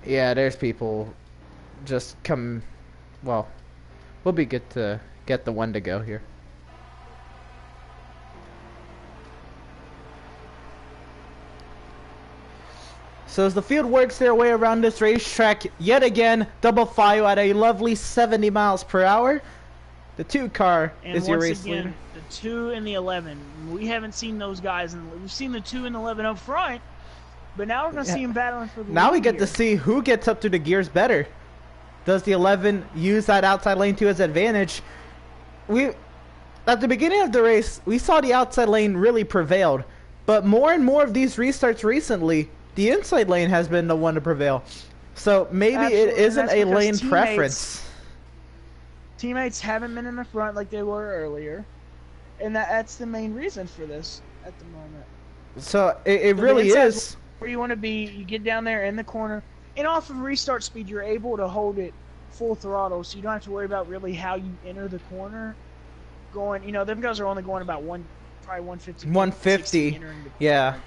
Yeah, there's people just come. Well, we'll be good to get the one to go here. So as the field works their way around this racetrack, yet again, double file at a lovely 70 miles per hour. The 2 car is your race leader. The 2 and the 11. We haven't seen those guys, and we've seen the 2 and 11 up front, but now we're going to see them battling for the lead. Now we get to see who gets up to the gears better. Does the 11 use that outside lane to his advantage? At the beginning of the race, we saw the outside lane really prevailed, but more and more of these restarts recently, the inside lane has been the one to prevail. So maybe it isn't a lane preference. Teammates haven't been in the front like they were earlier, and that's the main reason for this at the moment. So it really is. Where you want to be, you get down there in the corner, and off of restart speed, you're able to hold it full throttle, so you don't have to worry about really how you enter the corner. Going, them guys are only going about probably 150. 150, yeah.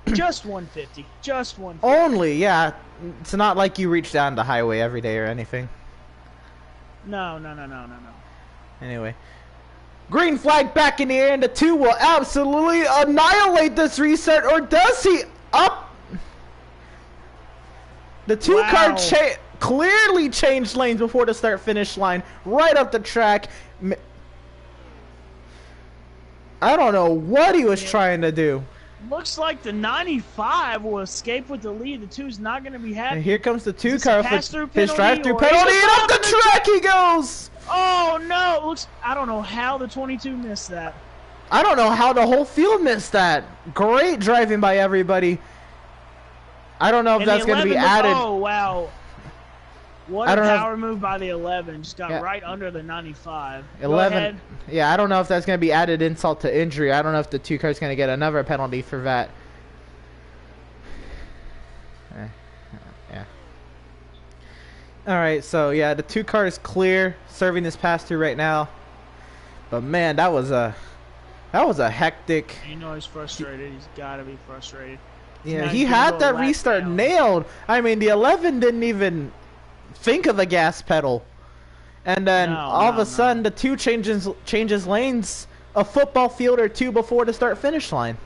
Right, just 150. Just 150. Only, yeah. It's not like you reach down the highway every day or anything. No. Anyway. Green flag back in the air, and the 2 will absolutely annihilate this restart, or does he? Up! The 2 car clearly changed lanes before the start-finish line, right up the track. I don't know what he was trying to do. Looks like the 95 will escape with the lead. The 2's not going to be happy. And here comes the 2 car with his drive-through penalty, and up the track he goes! Oh no! I don't know how the 22 missed that. I don't know how the whole field missed that. Great driving by everybody. I don't know if that's going to be added. Oh wow! What a power move by the 11. Just got right under the 95. 11. Yeah, I don't know if that's going to be added insult to injury. I don't know if the 2 car's going to get another penalty for that. Yeah. All right, so yeah, the 2 car is clear, serving this pass through right now. But man, that was a hectic. You know he's frustrated. He's got to be frustrated. Yeah, he had that restart nailed. I mean, the 11 didn't even think of the gas pedal, and then all of a sudden the 2 changes lanes a football field or two before the start finish line.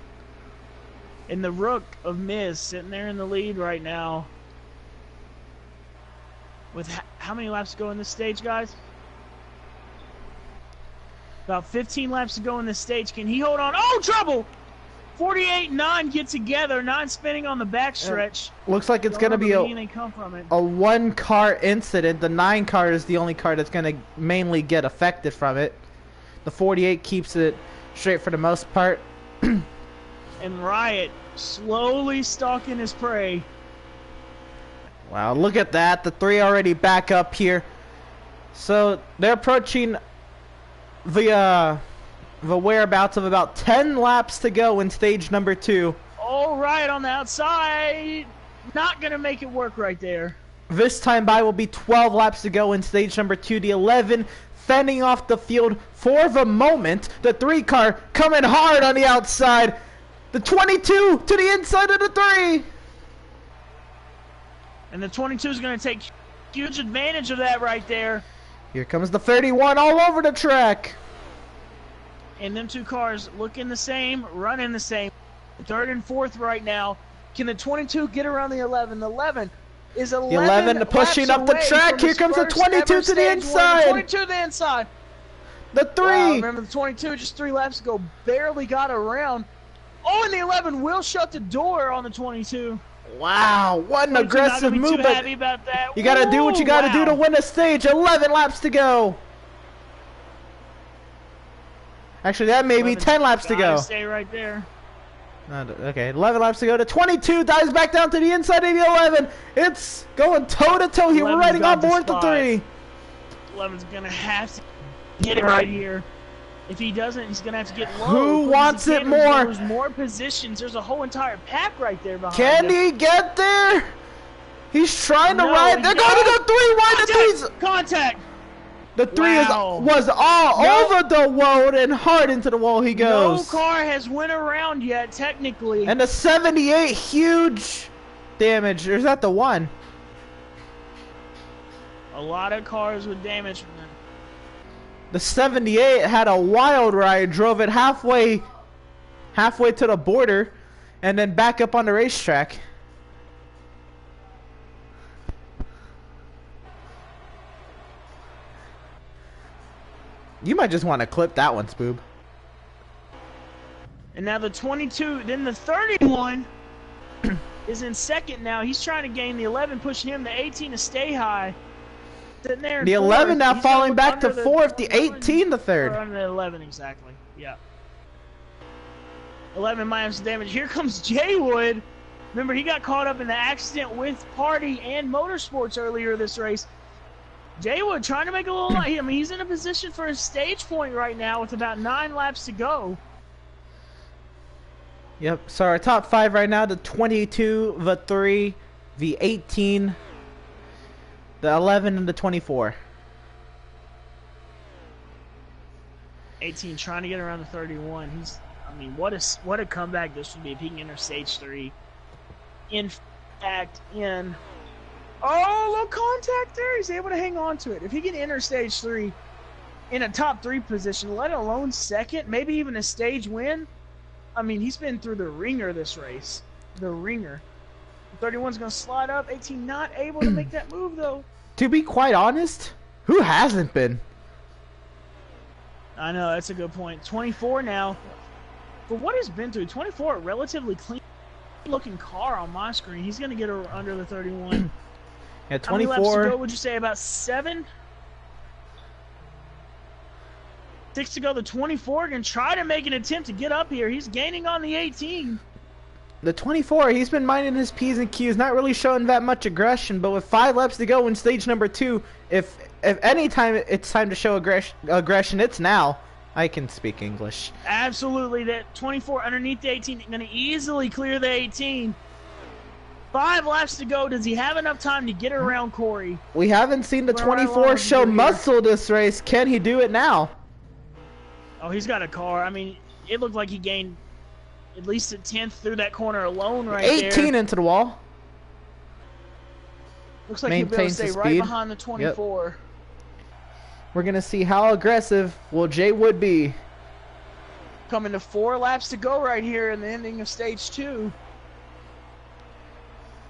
And the Rook of Miz sitting there in the lead right now. With how many laps to go in this stage, guys? About 15 laps to go in this stage. Can he hold on? Oh, trouble! 48-9 get together. 9 spinning on the backstretch. Looks like it's going to be a 1-car incident. The 9 car is the only car that's going to mainly get affected from it. The 48 keeps it straight for the most part. And Riot slowly stalking his prey. Wow, look at that. The 3 already back up here. So they're approaching the whereabouts of about 10 laps to go in stage number 2. Oh, Riot on the outside. Not going to make it work right there. This time by will be 12 laps to go in stage number 2. The 11 fending off the field for the moment. The 3 car coming hard on the outside. The 22 to the inside of the 3. And the 22 is going to take huge advantage of that right there. Here comes the 31 all over the track. And them 2 cars looking the same, running the same. 3rd and 4th right now. Can the 22 get around the 11? The 11 is 11 pushing up the track. Here comes the 22 to the inside. The 22 to the inside. The 3. Wow, remember the 22 just 3 laps ago barely got around. Oh, and the 11 will shut the door on the 22. Wow, what an aggressive move. Happy about that. You got to do what you got to do to win a stage. 11 laps to go. Actually, that may be 10 laps to go. Stay right there. Okay, 11 laps to go. The 22 dives back down to the inside of the 11. It's going toe-to-toe here. We're riding on board the 3. 11's going to have to get it right here. If he doesn't, he's going to have to get low. Who wants it more? There's more positions. There's a whole entire pack right there behind him. Can he get there? He's trying to ride. They're going to the 3. Why the 3's? Contact. The 3 was all over the road and hard into the wall he goes. No car has went around yet, technically. And the 78, huge damage. Or is that the 1? A lot of cars with damage from that. The 78 had a wild ride, drove it halfway to the border, and then back up on the racetrack. You might just want to clip that one, Spoob. And now the 22, then the 31 is in second now. He's trying to gain the 11, pushing him the 18 to stay high. Sitting there the 11 now falling back to 4th, the 18 to 3rd. Under the 11, exactly. Yeah. 11 might have some damage. Here comes Jaywood. Remember, he got caught up in the accident with Party and Motorsports earlier this race. Jaywood trying to make a little light. I mean, he's in a position for a stage point right now with about 9 laps to go. Yep, so our top 5 right now, the 22, the 3, the 18, the 11, and the 24. 18 trying to get around the 31. I mean, what a comeback this would be if he can enter stage 3. In fact, oh, low contact there. He's able to hang on to it. If he can enter stage 3 in a top 3 position, let alone second, maybe even a stage win. I mean, he's been through the ringer this race. The ringer. 31's going to slide up. 18 not able to make that move, though. To be quite honest, who hasn't been? I know, that's a good point. 24 now. For what he's been through, 24, a relatively clean-looking car on my screen. He's going to get under the 31. Yeah, 24. How many laps to go, would you say? About 7? 6 to go. The 24 can try to make an attempt to get up here. He's gaining on the 18. The 24, he's been minding his P's and Q's, not really showing that much aggression, but with 5 laps to go in stage number 2, if any time it's time to show aggression, it's now. I can speak English. Absolutely. That 24 underneath the 18, going to easily clear the 18. 5 laps to go. Does he have enough time to get around Corey? We haven't seen the 24 show muscle this race. Can he do it now? Oh, he's got a car. I mean, it looked like he gained at least a 10th through that corner alone right 18 there. 18 into the wall. Looks like he'll be able to stay right behind the 24. Yep. We're going to see how aggressive will Jaywood be. Coming to 4 laps to go right here in the ending of stage 2.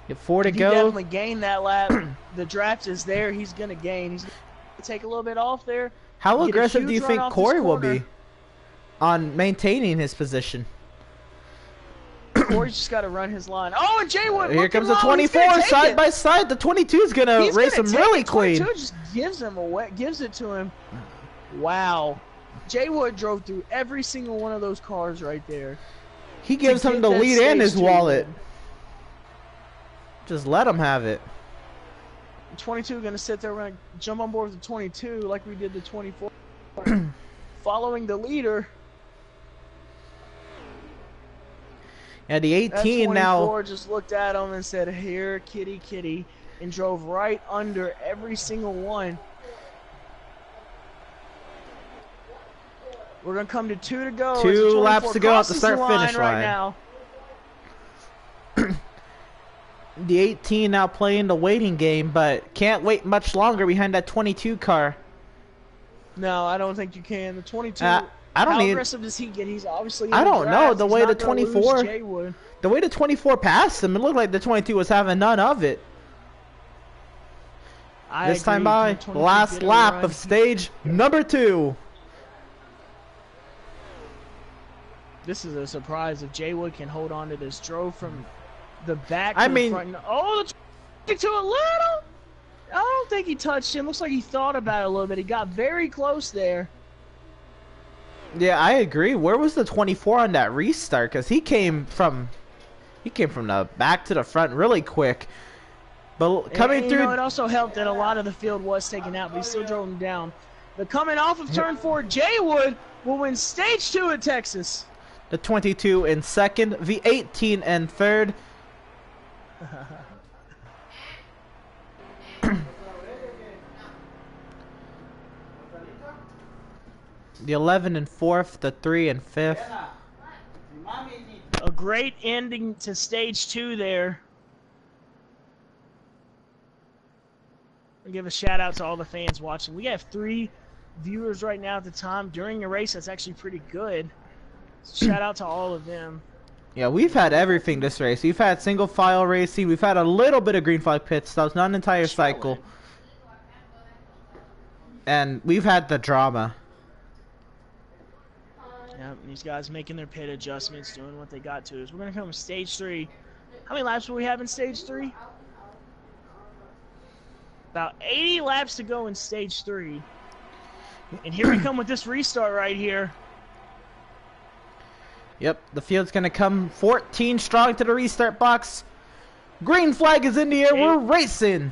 Get 4 to He go. definitely gained that lap. The draft is there. He's going to gain. He's going to take a little bit off there. How aggressive do you think Corey will be on maintaining his position? Corey's just got to run his line. Oh, and Jay Wood. Here comes the 24 side by side. The 22 is going to race him really clean. 22 just gives him gives it to him. Wow. Jay Wood drove through every single one of those cars right there. He gives him the lead and his wallet. Just let him have it. 22 going to sit there. We're going to jump on board with the 22 like we did the 24. Following the leader. Yeah, the 18 now. Just looked at him and said, "Here, kitty, kitty," and drove right under every single one. We're gonna come to 2 to go. 2 laps to go at the start-finish line. Right now. The 18 now playing the waiting game, but can't wait much longer behind that 22 car. No, I don't think you can. The 22. I don't How need. aggressive does he get? He's obviously. I don't know the way the He's not gonna 24. lose Jay Wood. The way the 24 passed him, it looked like the 22 was having none of it. This time by last lap of stage number 2. This is a surprise if Jay Wood can hold on to this. Drove from the back to I the mean, front. Oh, the 22 a little. I don't think he touched him. Looks like he thought about it a little bit. He got very close there. Yeah, I agree. Where was the 24 on that restart? Because he came from the back to the front really quick. But coming through, it also helped that a lot of the field was taken out, but he still drove him down. But coming off of turn 4, Jay Wood will win stage 2 at Texas. The 22 in second, the 18 in third. The 11 in fourth, the 3 in fifth. A great ending to stage 2 there. I'll give a shout out to all the fans watching. We have 3 viewers right now at the time during a race. That's actually pretty good. Shout out to all of them. Yeah, we've had everything this race. We've had single file racing. We've had a little bit of green flag pit stops, not an entire cycle. And we've had the drama. Yeah, these guys making their pit adjustments, doing what they got to. We're going to come to stage 3. How many laps will we have in stage 3? About 80 laps to go in stage 3. And here we come with this restart right here. Yep, the field's going to come 14 strong to the restart box. Green flag is in the air. We're racing.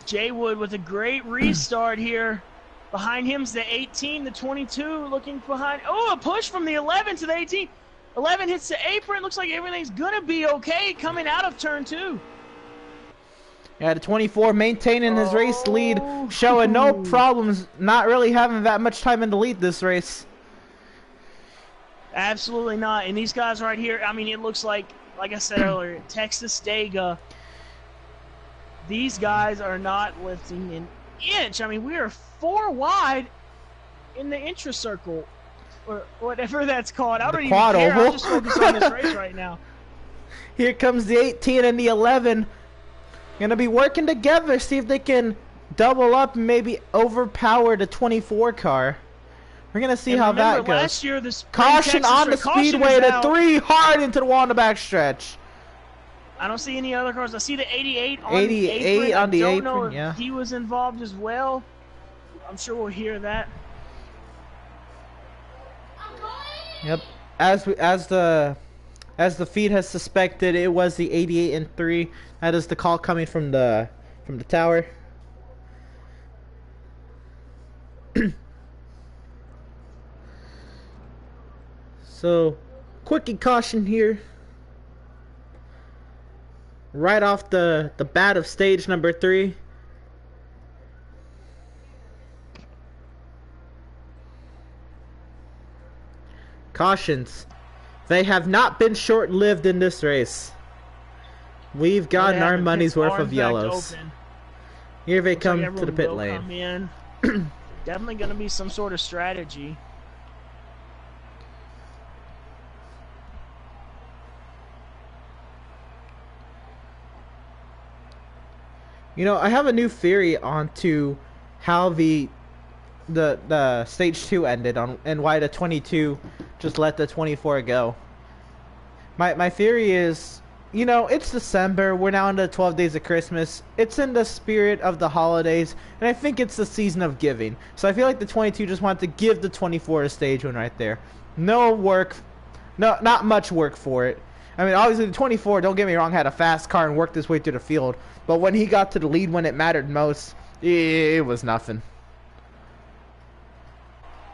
Jay Wood with a great restart here. Behind him's the 18, the 22 looking behind. Oh, a push from the 11 to the 18. 11 hits the apron. Looks like everything's going to be okay coming out of turn 2. Yeah, the 24 maintaining his race lead, showing no problems, not really having that much time in the lead this race. Absolutely not. And these guys right here, I mean, it looks like I said earlier, Texas Dega, these guys are not lifting an inch. I mean, we are 4 wide in the intra circle, or whatever that's called. I don't even care. I'm just focused on this race right now. Here comes the 18 and the 11. Gonna be working together, see if they can double up and maybe overpower the 24 car. We're gonna see how that goes. Last year, this caution on the speedway to 3 hard into the wall in the backstretch. I don't see any other cars. I see the 88 on 88 the apron. on the I don't apron, know if yeah. he was involved as well. I'm sure we'll hear that. Yep. As the feed has suspected, it was the 88 and 3. That is the call coming from the tower. So, quickie caution here. Right off the bat of stage number 3. Cautions. They have not been short-lived in this race. We've gotten our money's worth of yellows. Here they come to the pit lane. Definitely going to be some sort of strategy. You know, I have a new theory onto how the stage 2 ended on and why the 22 just let the 24 go. My theory is, you know, it's December, we're now into 12 days of Christmas. It's in the spirit of the holidays, and I think it's the season of giving. So I feel like the 22 just wanted to give the 24 a stage win right there. No work, not much work for it. I mean, obviously the 24, don't get me wrong, had a fast car and worked his way through the field. But when he got to the lead when it mattered most, it was nothing.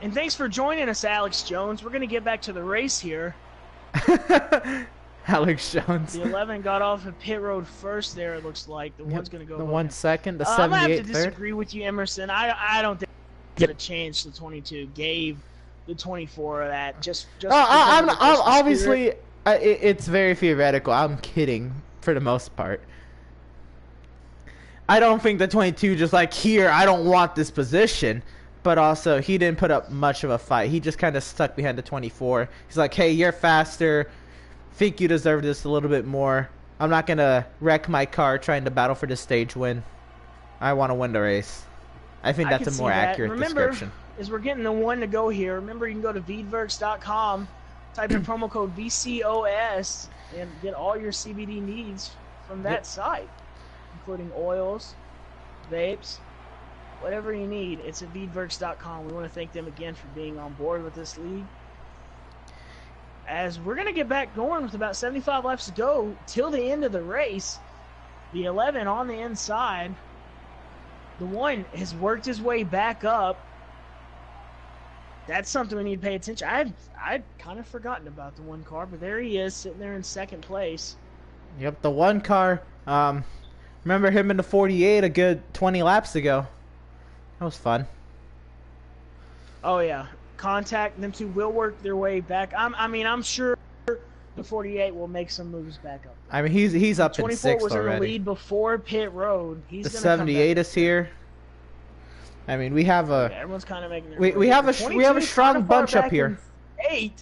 And thanks for joining us, Alex Jones. We're going to get back to the race here. Alex Jones. The 11 got off at pit road first there, it looks like. The one's going to go. The 1 second, the 78 I'm going to have to third. disagree with you, Emerson. I don't think get a chance the 22 gave the 24 that. Just I'm obviously, it's very theoretical. I'm kidding for the most part. I don't think the 22 just like, here, I don't want this position. But also, he didn't put up much of a fight. He just kind of stuck behind the 24. He's like, hey, you're faster. Think you deserve this a little bit more. I'm not going to wreck my car trying to battle for the stage win. I want to win the race. I think that's a more accurate description. As we're getting the one to go here, remember you can go to Veedverks.com, type in promo code VCOS, and get all your CBD needs from that site, including oils, vapes, whatever you need. It's at Veedverks.com. We want to thank them again for being on board with this league. As we're going to get back going with about 75 laps to go till the end of the race, the 11 on the inside, the 1 has worked his way back up. That's something we need to pay attention. I'd kind of forgotten about the 1 car, but there he is sitting there in second place. Yep, the 1 car. Remember him in the 48 a good 20 laps ago. That was fun. Oh, yeah. Contact, them two will work their way back. I'm sure the 48 will make some moves back up. I mean, he's up in 6th already. 24 was in the lead before pit road. The 78 is here. I mean, we have a. Yeah, everyone's kind of making. We have a strong bunch up here. 8.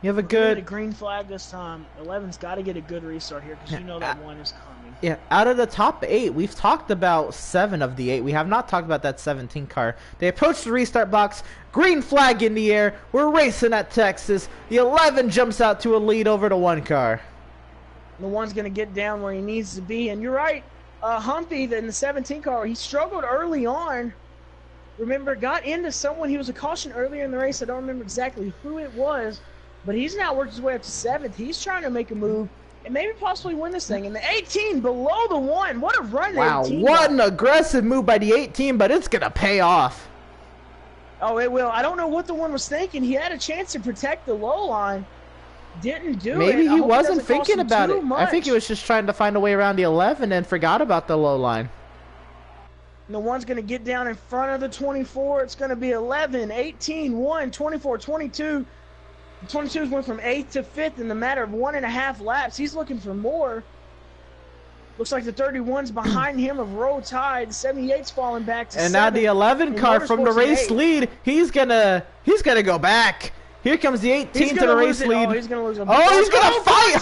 You have a good. A green flag this time. 11's got to get a good restart here because you know that 1 is coming. Yeah, out of the top 8, we've talked about 7 of the 8. We have not talked about that 17 car. They approach the restart box. Green flag in the air. We're racing at Texas. The 11 jumps out to a lead over the 1 car. The 1's going to get down where he needs to be. And you're right, Humpy, in the 17 car, he struggled early on. Remember, got into someone. He was a caution earlier in the race. I don't remember exactly who it was. But he's now worked his way up to 7th. He's trying to make a move and maybe possibly win this thing. And the 18 below the 1. What a run wow, 18 what an aggressive move by the 18, but it's going to pay off. Oh, it will. I don't know what the 1 was thinking. He had a chance to protect the low line. Didn't do it. Maybe he wasn't thinking about it. Much. I think he was just trying to find a way around the 11 and forgot about the low line. And the 1's going to get down in front of the 24. It's going to be 11, 18, 1, 24, 22. The 22's went from 8th to 5th in the matter of 1.5 laps. He's looking for more. Looks like the 31's behind him of row tied. The 78's falling back to 7th. And now the 11 car from the race lead, he's gonna go back. Here comes the 18 to the race lead. Oh, he's gonna lose a he's gonna fight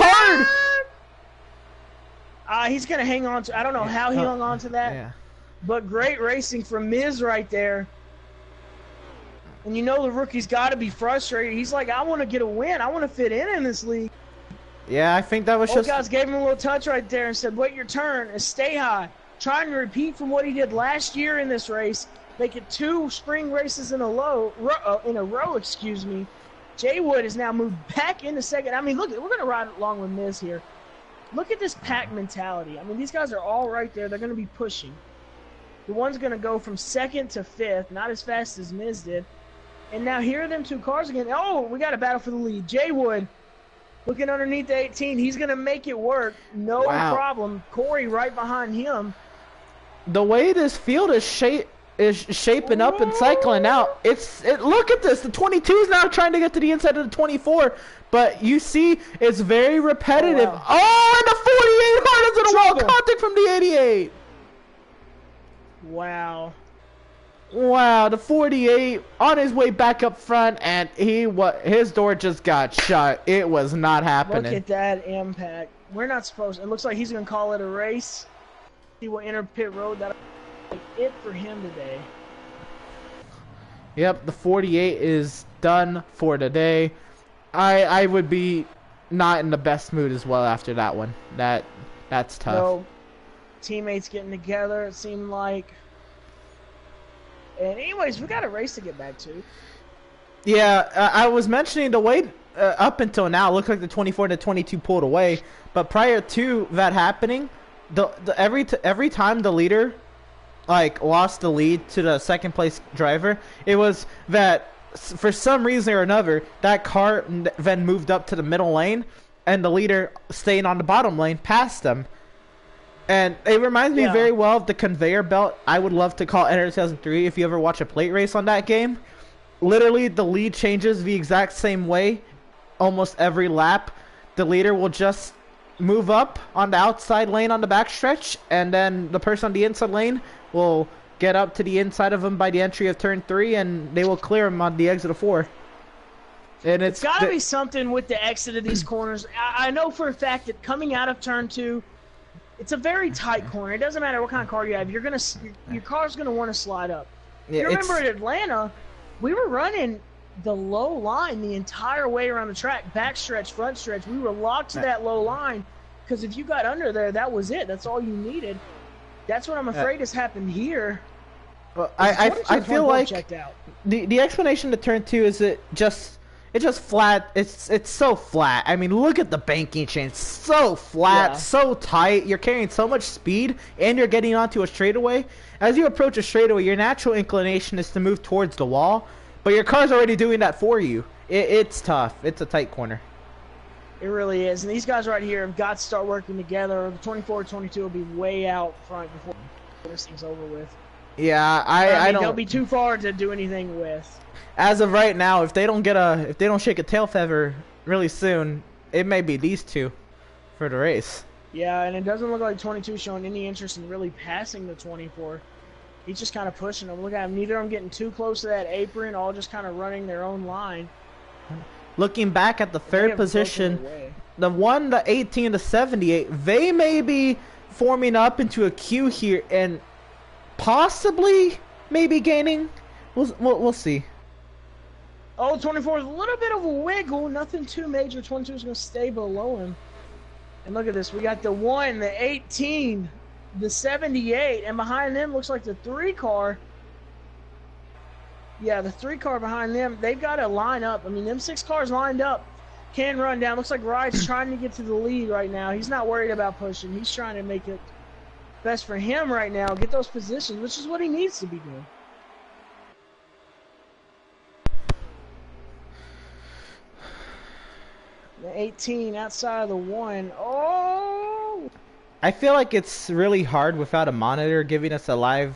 hard. He's gonna hang on to. I don't know how he hung on to that. Yeah. But great racing from Miz right there. And you know the rookie's got to be frustrated. He's like, I want to get a win. I want to fit in this league. Yeah, I think that was Old guys gave him a little touch right there and said, wait your turn and stay high. Trying to repeat from what he did last year in this race. Make it 2 spring races in a row. Jay Wood has now moved back into 2nd. I mean, look, we're going to ride along with Miz here. Look at this pack mentality. I mean, these guys are all right there. They're going to be pushing. The 1's going to go from 2nd to 5th, not as fast as Miz did. And now here are them 2 cars again. Oh, we got a battle for the lead. Jay Wood looking underneath the 18. He's going to make it work. No problem. Corey right behind him. The way this field is shaping up and cycling out, look at this. The 22 is now trying to get to the inside of the 24, but you see it's very repetitive. And the 48 hard into the wall. Contact from the 88. Wow. Wow, the 48 on his way back up front, and his door just got shut. It was not happening. Look at that impact. We're not supposed. It looks like he's gonna call it a race. He will enter pit road. That'll be it for him today. Yep, the 48 is done for today. I would be not in the best mood as well after that one. That's tough. So, teammates getting together. It seemed like. And anyways, we got a race to get back to. Yeah, I was mentioning the way up until now, it looked like the 24 to 22 pulled away. But prior to that happening, every time the leader like lost the lead to the second place driver, it was that for some reason or another that car then moved up to the middle lane, and the leader staying on the bottom lane past them. And it reminds me very well of the conveyor belt I would love to call Enter 2003 if you ever watch a plate race on that game. Literally, the lead changes the exact same way almost every lap. The leader will just move up on the outside lane on the backstretch, and then the person on the inside lane will get up to the inside of them by the entry of turn 3, and they will clear them on the exit of 4. And it's got to be something with the exit of these corners. I know for a fact that coming out of turn 2, it's a very tight corner. It doesn't matter what kind of car you have. Your car's gonna want to slide up. Yeah, you remember at Atlanta, we were running the low line the entire way around the track, back stretch, front stretch. We were locked to that low line because if you got under there, that was it. That's all you needed. That's what I'm afraid has happened here. Well, I feel like the explanation to turn 2 is it's just flat. It's so flat. I mean, look at the banking chain. So flat, so tight. You're carrying so much speed, and you're getting onto a straightaway. As you approach a straightaway, your natural inclination is to move towards the wall, but your car's already doing that for you. It's tough. It's a tight corner. It really is. And these guys right here have got to start working together. The 24-22 will be way out front before this thing's over with. Yeah, I don't. They'll be too far to do anything with. As of right now, if they don't shake a tail feather really soon, it may be these two for the race. Yeah, and it doesn't look like 22 showing any interest in really passing the 24. He's just kind of pushing them. Look at him. Neither of them getting too close to that apron, all just kind of running their own line. Looking back at the third position, the 18 to 78, they may be forming up into a queue here and possibly maybe gaining. We'll see. Oh, 24 is a little bit of a wiggle. Nothing too major. 22 is going to stay below him. And look at this. We got the 1, the 18, the 78, and behind them looks like the 3 car. Yeah, the 3 car behind them. They've got to line up. I mean, them 6 cars lined up can run down. Looks like Ryan's trying to get to the lead right now. He's not worried about pushing. He's trying to make it best for him right now. Get those positions, which is what he needs to be doing. The 18 outside of the 1. Oh! I feel like it's really hard without a monitor giving us a live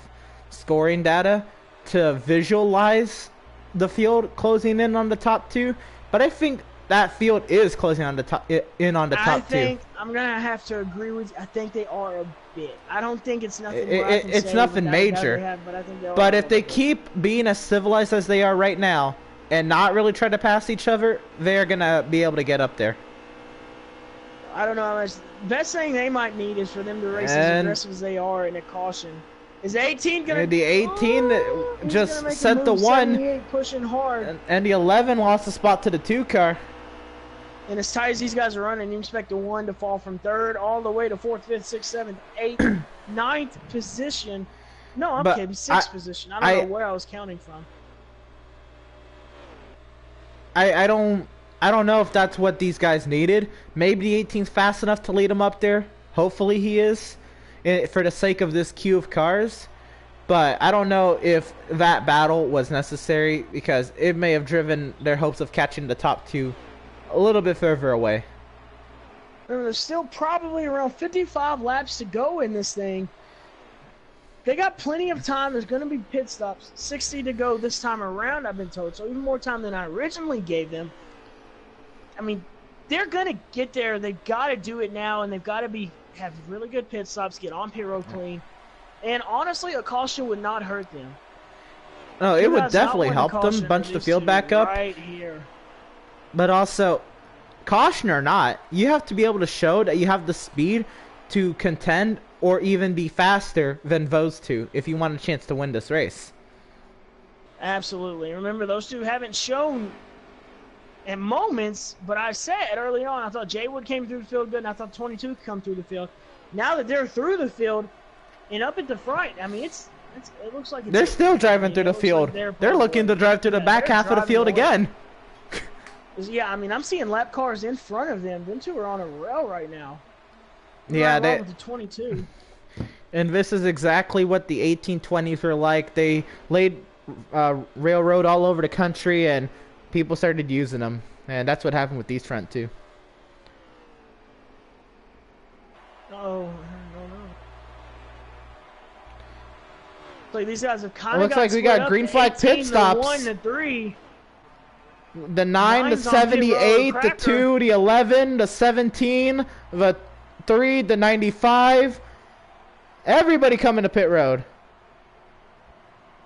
scoring data to visualize the field closing in on the top 2. But I think that field is closing on the top I two. think I'm gonna have to agree with you. I think they are a bit. I don't think it's nothing. It's nothing major. But if they keep being as civilized as they are right now, and not really try to pass each other, they're going to be able to get up there. I don't know how much. Best thing they might need is for them to race as aggressive as they are in a caution. Is the 18 going to... The 18 just sent the 1. Pushing hard. And the 11 lost the spot to the 2 car. And as tight as these guys are running, you expect the 1 to fall from 3rd all the way to 4th, 5th, 6th, 7th, 8th, 9th position. No, I'm kidding. 6th position. I don't know where I was counting from. I don't know if that's what these guys needed. Maybe the 18's fast enough to lead them up there. Hopefully he is, for the sake of this queue of cars. But I don't know if that battle was necessary, because it may have driven their hopes of catching the top 2 a little bit further away. Remember, there's still probably around 55 laps to go in this thing. They got plenty of time. There's going to be pit stops. 60 to go this time around, I've been told. So even more time than I originally gave them. I mean, they're going to get there. They've got to do it now, and they've got to have really good pit stops, get on pit road clean. And honestly, a caution would not hurt them. No, it would Not definitely winning help them caution bunch the these field two back up. right here. But also, caution or not, you have to be able to show that you have the speed to contend or even be faster than those two if you want a chance to win this race. Absolutely. Remember, those two haven't shown in moments, but I said early on, I thought Jaywood came through the field good, and I thought 22 could come through the field. Now that they're through the field and up at the front, I mean, it looks like they're still driving through the field. Like they're looking to drive to the back half of the field again. Yeah, I mean, I'm seeing lap cars in front of them. Them two are on a rail right now. Yeah, they with the 22. And this is exactly what the 1820s were like. They laid railroad all over the country, and people started using them. And that's what happened with these front two. Oh, no. Like these guys have kind of looks like we got green flag pit stops. The 1 to 3. The 9, the 78, the 2, the 11, the 17, the 3, the 95. Everybody coming to pit road.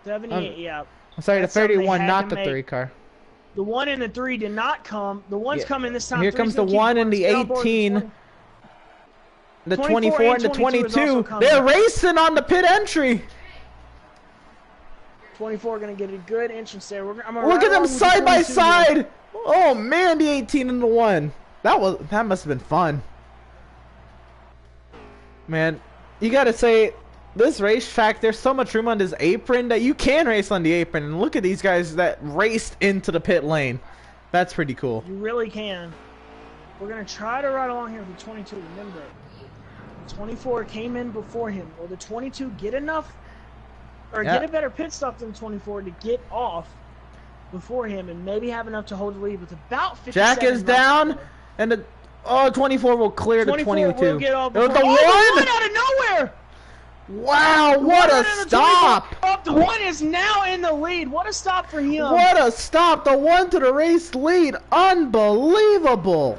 78, yeah. I'm sorry, the 31, not the 3 car. The 1 and the 3 did not come. The 1's coming this time. Here comes the 1 and the 18. The 24 and the 22. They're racing on the pit entry. 24 going to get a good entrance there. Look at them side by side. Oh man, the 18 and the 1. That must have been fun. Man, you gotta say, this racetrack, there's so much room on this apron that you can race on the apron. And look at these guys that raced into the pit lane. That's pretty cool. You really can. We're gonna try to ride along here with the 22. Remember, the 24 came in before him. Will the 22 get enough? Or get a better pit stop than 24 to get off before him and maybe have enough to hold the lead with about 57. Jack is down, and the 24 will clear the 22. Will get off the 1 out of nowhere. Wow, what a stop! The 1 is now in the lead. What a stop for him! What a stop! The 1 to the race lead, unbelievable!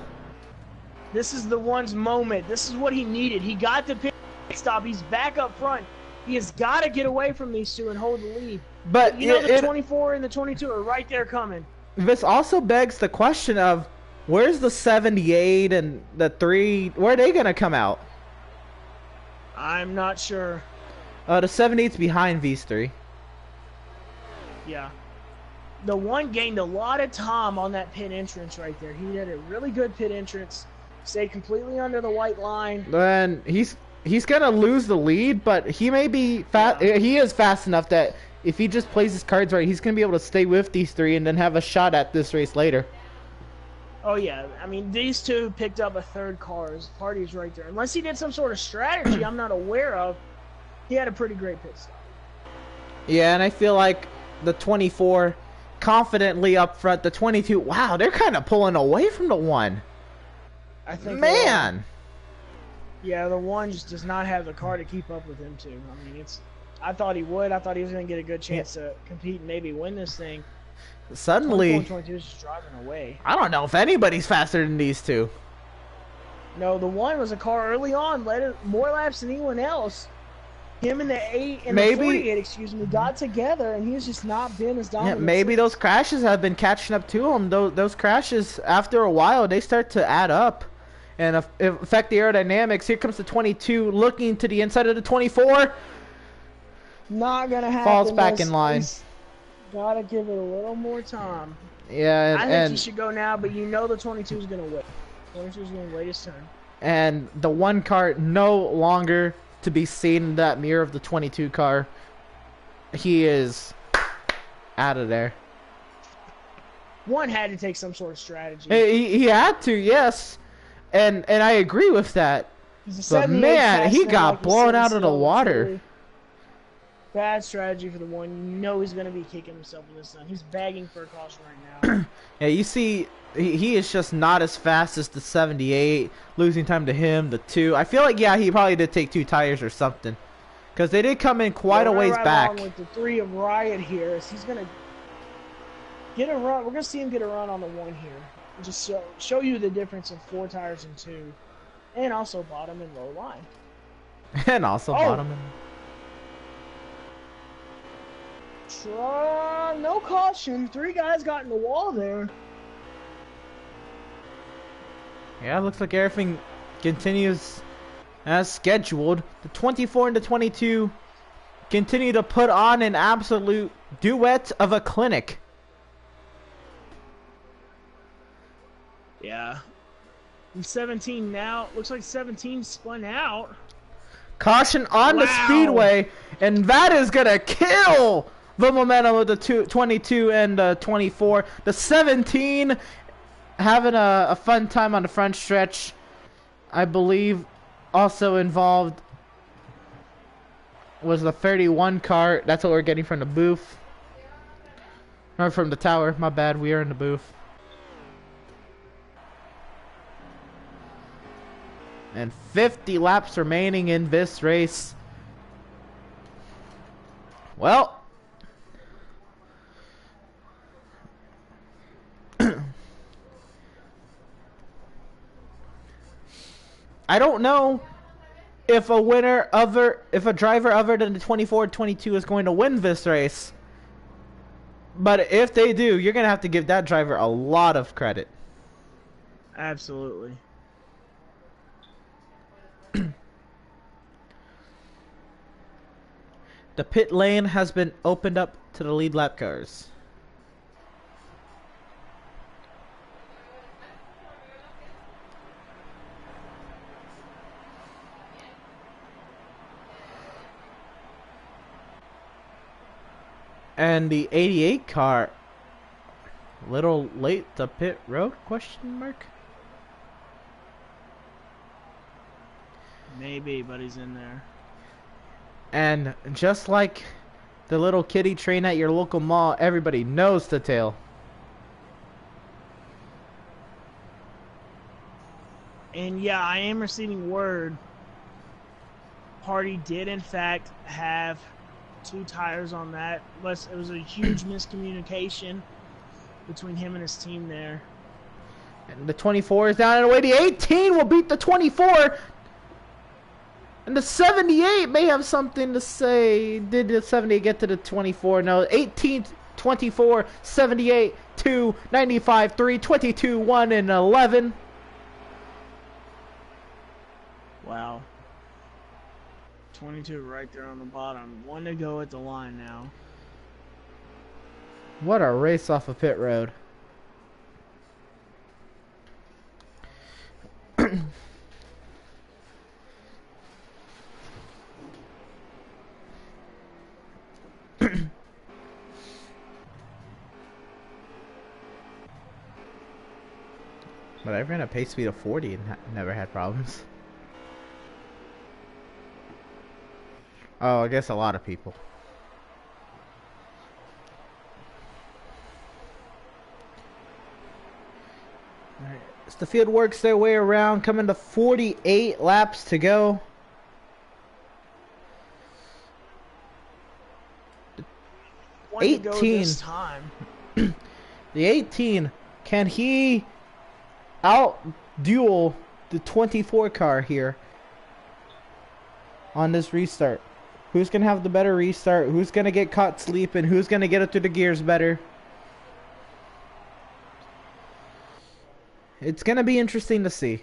This is the 1's moment. This is what he needed. He got the pit stop. He's back up front. He has got to get away from these two and hold the lead. But you know, the 24 and the 22 are right there coming. This also begs the question of, where's the 78 and the 3? Where are they going to come out? I'm not sure. The 78's behind these 3. Yeah. The 1 gained a lot of time on that pit entrance right there. He had a really good pit entrance. Stayed completely under the white line. Then he's gonna lose the lead, but he may be fast. Yeah. He is fast enough that if he just plays his cards right, he's gonna be able to stay with these 3 and then have a shot at this race later. Oh yeah, I mean, these two picked up a third car. His party's right there. Unless he did some sort of strategy I'm not aware of, he had a pretty great pit stop. Yeah, and I feel like the 24 confidently up front. The 22, wow, they're kind of pulling away from the 1. I think. Man. Yeah, the 1 just does not have the car to keep up with him too. I mean, I thought he would. I thought he was going to get a good chance to compete and maybe win this thing. Suddenly, 22 is just driving away. I don't know if anybody's faster than these two. No, the 1 was a car early on, led it more laps than anyone else. Him and the 8 and the 48, got together, and he's just not been as dominant. Yeah, maybe those crashes have been catching up to him. Those crashes, after a while, they start to add up and affect the aerodynamics. Here comes the 22, looking to the inside of the 24. Not gonna happen. Falls back in line. Gotta give it a little more time. Yeah, I think he should go now, but you know the 22 is gonna wait. 22 is gonna wait his turn. And the 1 car no longer to be seen in that mirror of the 22 car. He is out of there. 1 had to take some sort of strategy. He had to, yes, and I agree with that. But man, he got blown out of the water. Bad strategy for the 1. You know he's going to be kicking himself in this one. He's begging for a caution right now. Yeah, you see, he is just not as fast as the 78. Losing time to him, the 2. I feel like, yeah, he probably did take 2 tires or something. Because they did come in quite a ways back. With the 3 of Riot here, is he's going to get a run. We're going to see him get a run on the 1 here. Just show you the difference of 4 tires and 2. And also bottom and low line. And also bottom and... No caution. 3 guys got in the wall there. Yeah, looks like everything continues as scheduled. The 24 and the 22 continue to put on an absolute duet of a clinic. Yeah. And 17 now. Looks like 17 spun out. Caution on the speedway, and that is going to kill the momentum of the 22 and 24. The 17 having a fun time on the front stretch. I believe also involved was the 31 car. That's what we're getting from the booth. Or from the tower. My bad. We are in the booth. And 50 laps remaining in this race. Well, I don't know if a driver other than the 24-22 is going to win this race. But if they do, you're going to have to give that driver a lot of credit. Absolutely. The pit lane has been opened up to the lead lap cars. And the 88 car, a little late to pit road, question mark? Maybe, but he's in there. And just like the little kiddie train at your local mall, everybody knows the tale. And yeah, I am receiving word. Party did in fact have 2 tires on that. It was a huge miscommunication between him and his team there. And the 24 is down and away. The 18 will beat the 24. And the 78 may have something to say. Did the 78 get to the 24? No. 18, 24, 78, 2, 95, 3, 22, 1, and 11. Wow. 22 right there on the bottom. 1 to go at the line now. What a race off of pit road. But I ran a pace speed of 40 and never had problems. Oh, I guess a lot of people. Alright, as the field works their way around, coming to 48 laps to go. One 18 to go this time. The 18, can he out-duel the 24 car here on this restart? Who's going to have the better restart? Who's going to get caught sleeping? Who's going to get it through the gears better? It's going to be interesting to see.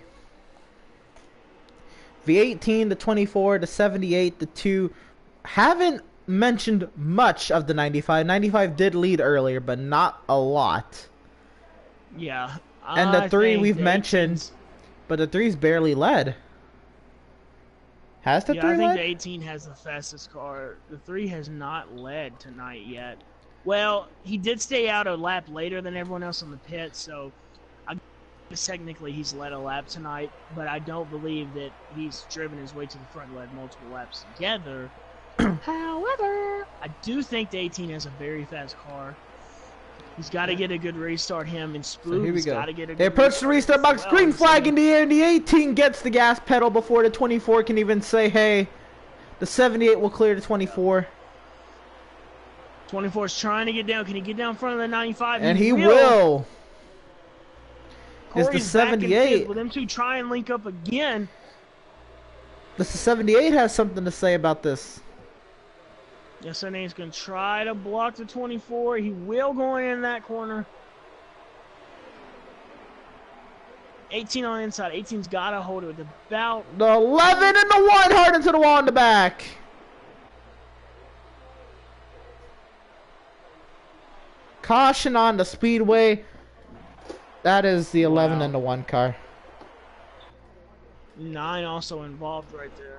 The 18, the 24, the 78, the 2 haven't mentioned much of the 95. 95 did lead earlier, but not a lot. Yeah. And the 3 we've mentioned, but the 3's barely led. Has the 3 led? I think the 18 has the fastest car. The 3 has not led tonight yet. Well, he did stay out a lap later than everyone else in the pit, so I guess technically he's led a lap tonight, but I don't believe that he's driven his way to the front and led multiple laps together. However, I do think the 18 has a very fast car. He's got to get a good restart. Him and Spoo. So here we go. They approach the restart box. Green flag in the air. And the 18 gets the gas pedal before the 24 can even say, hey. The 78 will clear the 24. 24 is trying to get down. Can he get down in front of the 95? And he will. Corey's is the 78. With them two try and link up again. The 78 has something to say about this. Yes, and he's going to try to block the 24. He will go in that corner. 18 on the inside. 18's got to hold it with about... The 11 and the 1 hard into the wall in the back. Caution on the speedway. That is the 11 and the 1 car. 9 also involved right there.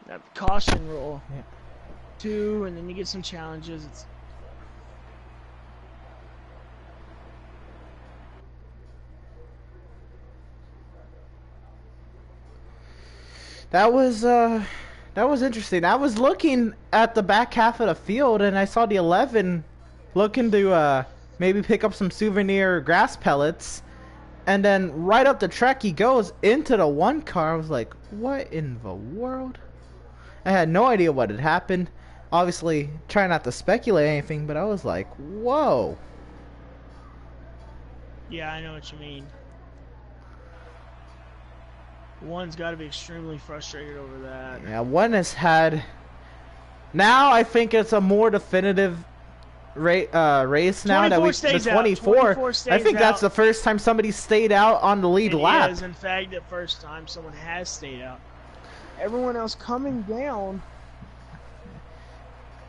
That caution roll. Yeah. 2, and then you get some challenges. It's... That was interesting. I was looking at the back half of the field and I saw the 11 looking to maybe pick up some souvenir grass pellets, and then right up the track he goes into the 1 car. I was like, what in the world? I had no idea what had happened. Obviously, try not to speculate anything, but I was like, whoa. Yeah, I know what you mean. 1's got to be extremely frustrated over that. Yeah, 1 has had... Now I think it's a more definitive race now that we... The 24 I think that's the first time somebody stayed out on the lead lap. It is, in fact, the first time someone has stayed out. Everyone else coming down.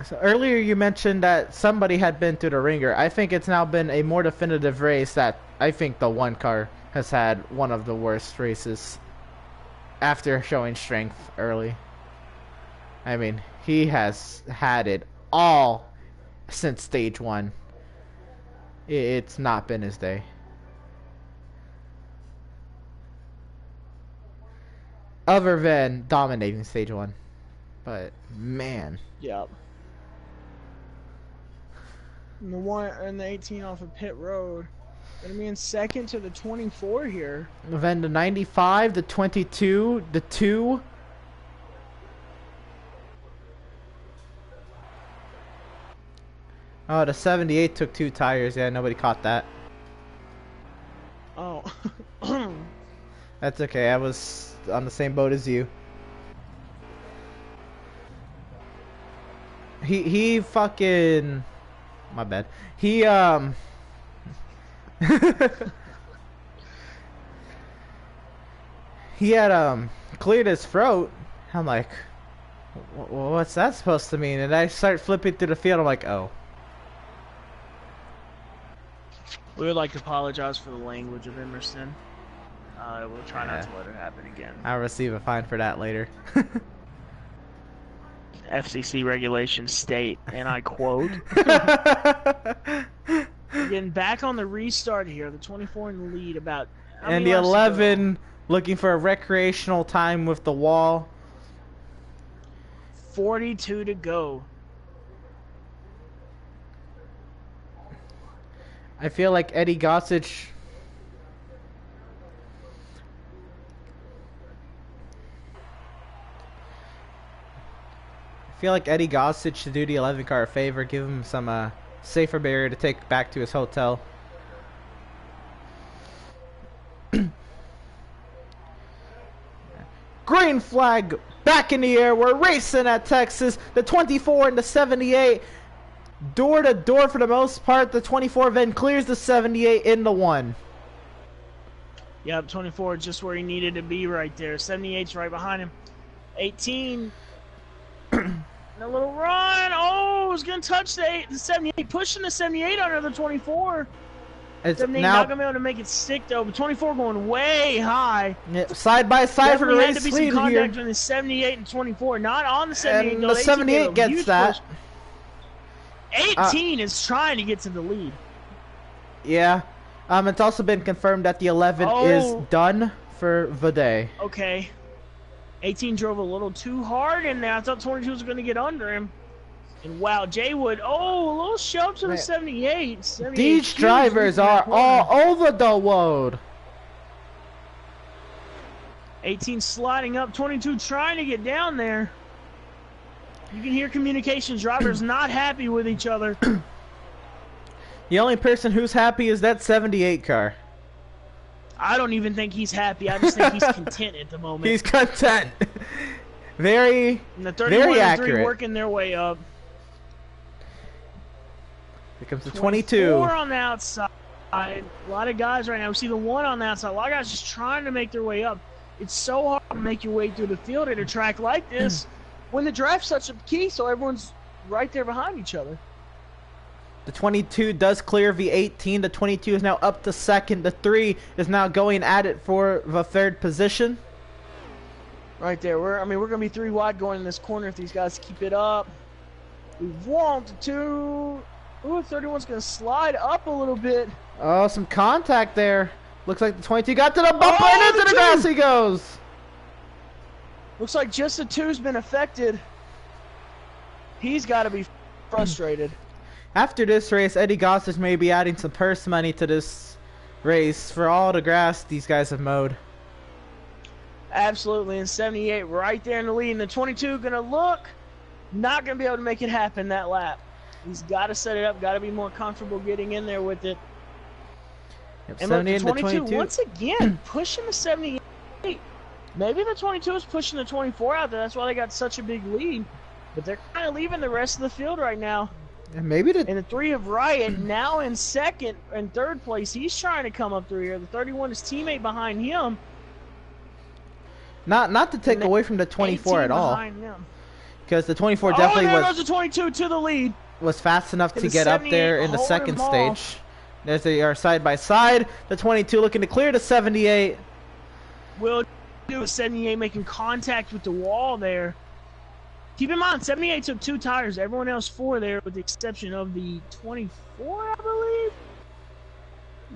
So earlier you mentioned that somebody had been through the ringer. I think it's now been a more definitive race that I think the 1 car has had one of the worst races after showing strength early. I mean, he has had it all since stage 1. It's not been his day. Other than dominating stage 1. But, man. Yep. And the 1 and the 18 off of pit road. Gonna be in second to the 24 here. Then the 95, the 22, the 2. Oh, the 78 took 2 tires. Yeah, nobody caught that. Oh. That's okay. I was on the same boat as you. He fucking... My bad. He, he had, cleared his throat. I'm like, what's that supposed to mean? And I start flipping through the field. I'm like, oh. We would like to apologize for the language of Emerson. We'll try not to let it happen again. I'll receive a fine for that later. FCC regulations state, and I quote, getting back on the restart here, the 24 in the lead about... And the 11 looking for a recreational time with the wall. 42 to go. I feel like Eddie Gossage... I feel like Eddie Gossage should do the 11 car a favor, give him some safer barrier to take back to his hotel. Green flag back in the air. We're racing at Texas. The 24 and the 78. Door to door for the most part. The 24 then clears the 78 in the 1. Yep, 24 just where he needed to be right there. 78's right behind him. 18... And a little run. Oh, it's going to touch the 78. Pushing the 78 under the 24. It's 78 now, not going to be able to make it stick, though. But 24 going way high. Yeah, side by side for the race lead here. There had to be some contact between the 78 and 24. Not on the 78. And though. the 78 gets that. Push. 18 is trying to get to the lead. Yeah. It's also been confirmed that the 11 is done for the day. Okay. 18 drove a little too hard in there. I thought 22 was going to get under him. And wow, Jay Wood, a little shove to the 78. These drivers are all over the road. 18 sliding up, 22 trying to get down there. You can hear communications drivers not happy with each other. The only person who's happy is that 78 car. I don't even think he's happy. I just think he's content at the moment. He's content. Very, and the 31 very and 3 accurate. working their way up. Here comes the 22. 4 on the outside. A lot of guys right now. We see the 1 on the outside. A lot of guys just trying to make their way up. It's so hard to make your way through the field at a track like this when the draft's such a key, so everyone's right there behind each other. The 22 does clear the 18. The 22 is now up to second. The 3 is now going at it for the third position. Right there. We're going to be 3 wide going in this corner if these guys keep it up. We want to. Ooh, 31's going to slide up a little bit. Oh, some contact there. Looks like the 22 got to the bumper and into the grass he goes. Looks like just the 2's been affected. He's got to be frustrated. After this race, Eddie Gossage may be adding some purse money to this race for all the grass these guys have mowed. Absolutely, and 78 right there in the lead. And the 22 going to look, not going to be able to make it happen that lap. He's got to set it up, got to be more comfortable getting in there with it. Yep, and look, the 22 once again pushing the 78. Maybe the 22 is pushing the 24 out there. That's why they got such a big lead. But they're kind of leaving the rest of the field right now. And maybe and the 3 of Riot now in second and third place. He's trying to come up through here. The 31 is teammate behind him. Not to take away from the 24 at all. Because the 24 definitely goes the 22 to the lead. Was fast enough to get up there in the second stage. As they are side by side. The 22 looking to clear the 78. Will do a 78 making contact with the wall there. Keep in mind, 78 took 2 tires. Everyone else 4 there, with the exception of the 24, I believe.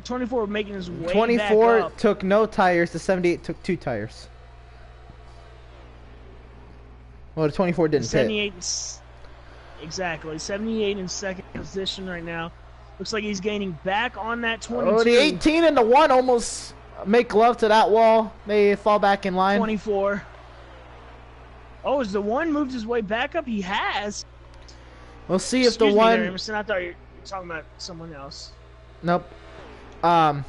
24 making his way 24 back up. Took no tires. The 78 took 2 tires. Well, the 24 didn't 78, exactly. 78 in second position right now. Looks like he's gaining back on that 22. Oh, the 18 and the 1 almost make love to that wall. They fall back in line. 24. Oh, has the 1 moved his way back up? He has. We'll see if the 1... There, Emerson. I thought you were talking about someone else. Nope. Now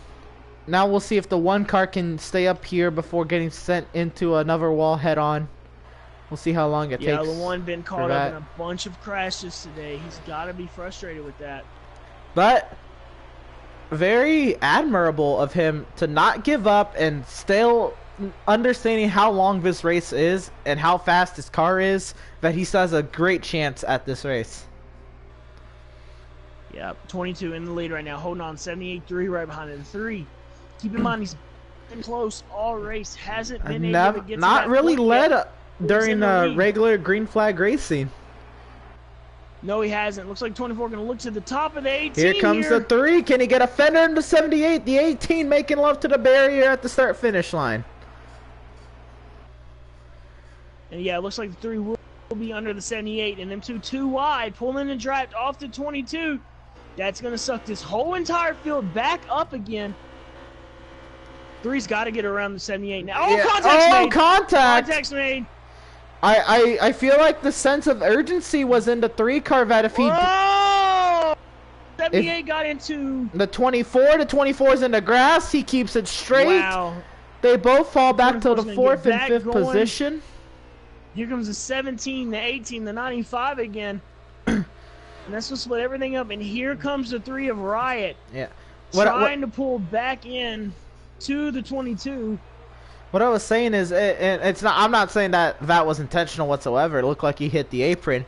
we'll see if the 1 car can stay up here before getting sent into another wall head-on. We'll see how long it takes. Yeah, the 1 been caught up in a bunch of crashes today. He's got to be frustrated with that. But very admirable of him to not give up and still understanding how long this race is and how fast his car is, that he still has a great chance at this race. Yeah, 22 in the lead right now, holding on. 78-3 right behind it. 3. Keep in mind, he's been close all race. Hasn't been able to get to not that really point led yet. During regular green flag racing. No, he hasn't. Looks like 24 going to look to the top of the 18 Here comes the 3. Can he get a fender in the 78? The 18 making love to the barrier at the start-finish line. And yeah, it looks like the 3 will be under the 78. And them 2 too wide, pulling and draft off the 22. That's going to suck this whole entire field back up again. 3's got to get around the 78 now. Oh, yeah. Contact's made. I feel like the sense of urgency was in the 3 car that if he... Oh! 78 got into... The 24. The 24 is in the grass. He keeps it straight. Wow. They both fall back to the 4th and 5th position. Here comes the 17, the 18, the 95 again. And that's what split everything up. And here comes the 3 of Riot. Yeah. Trying to pull back in to the 22. What I was saying is, it's not. I'm not saying that was intentional whatsoever. It looked like he hit the apron,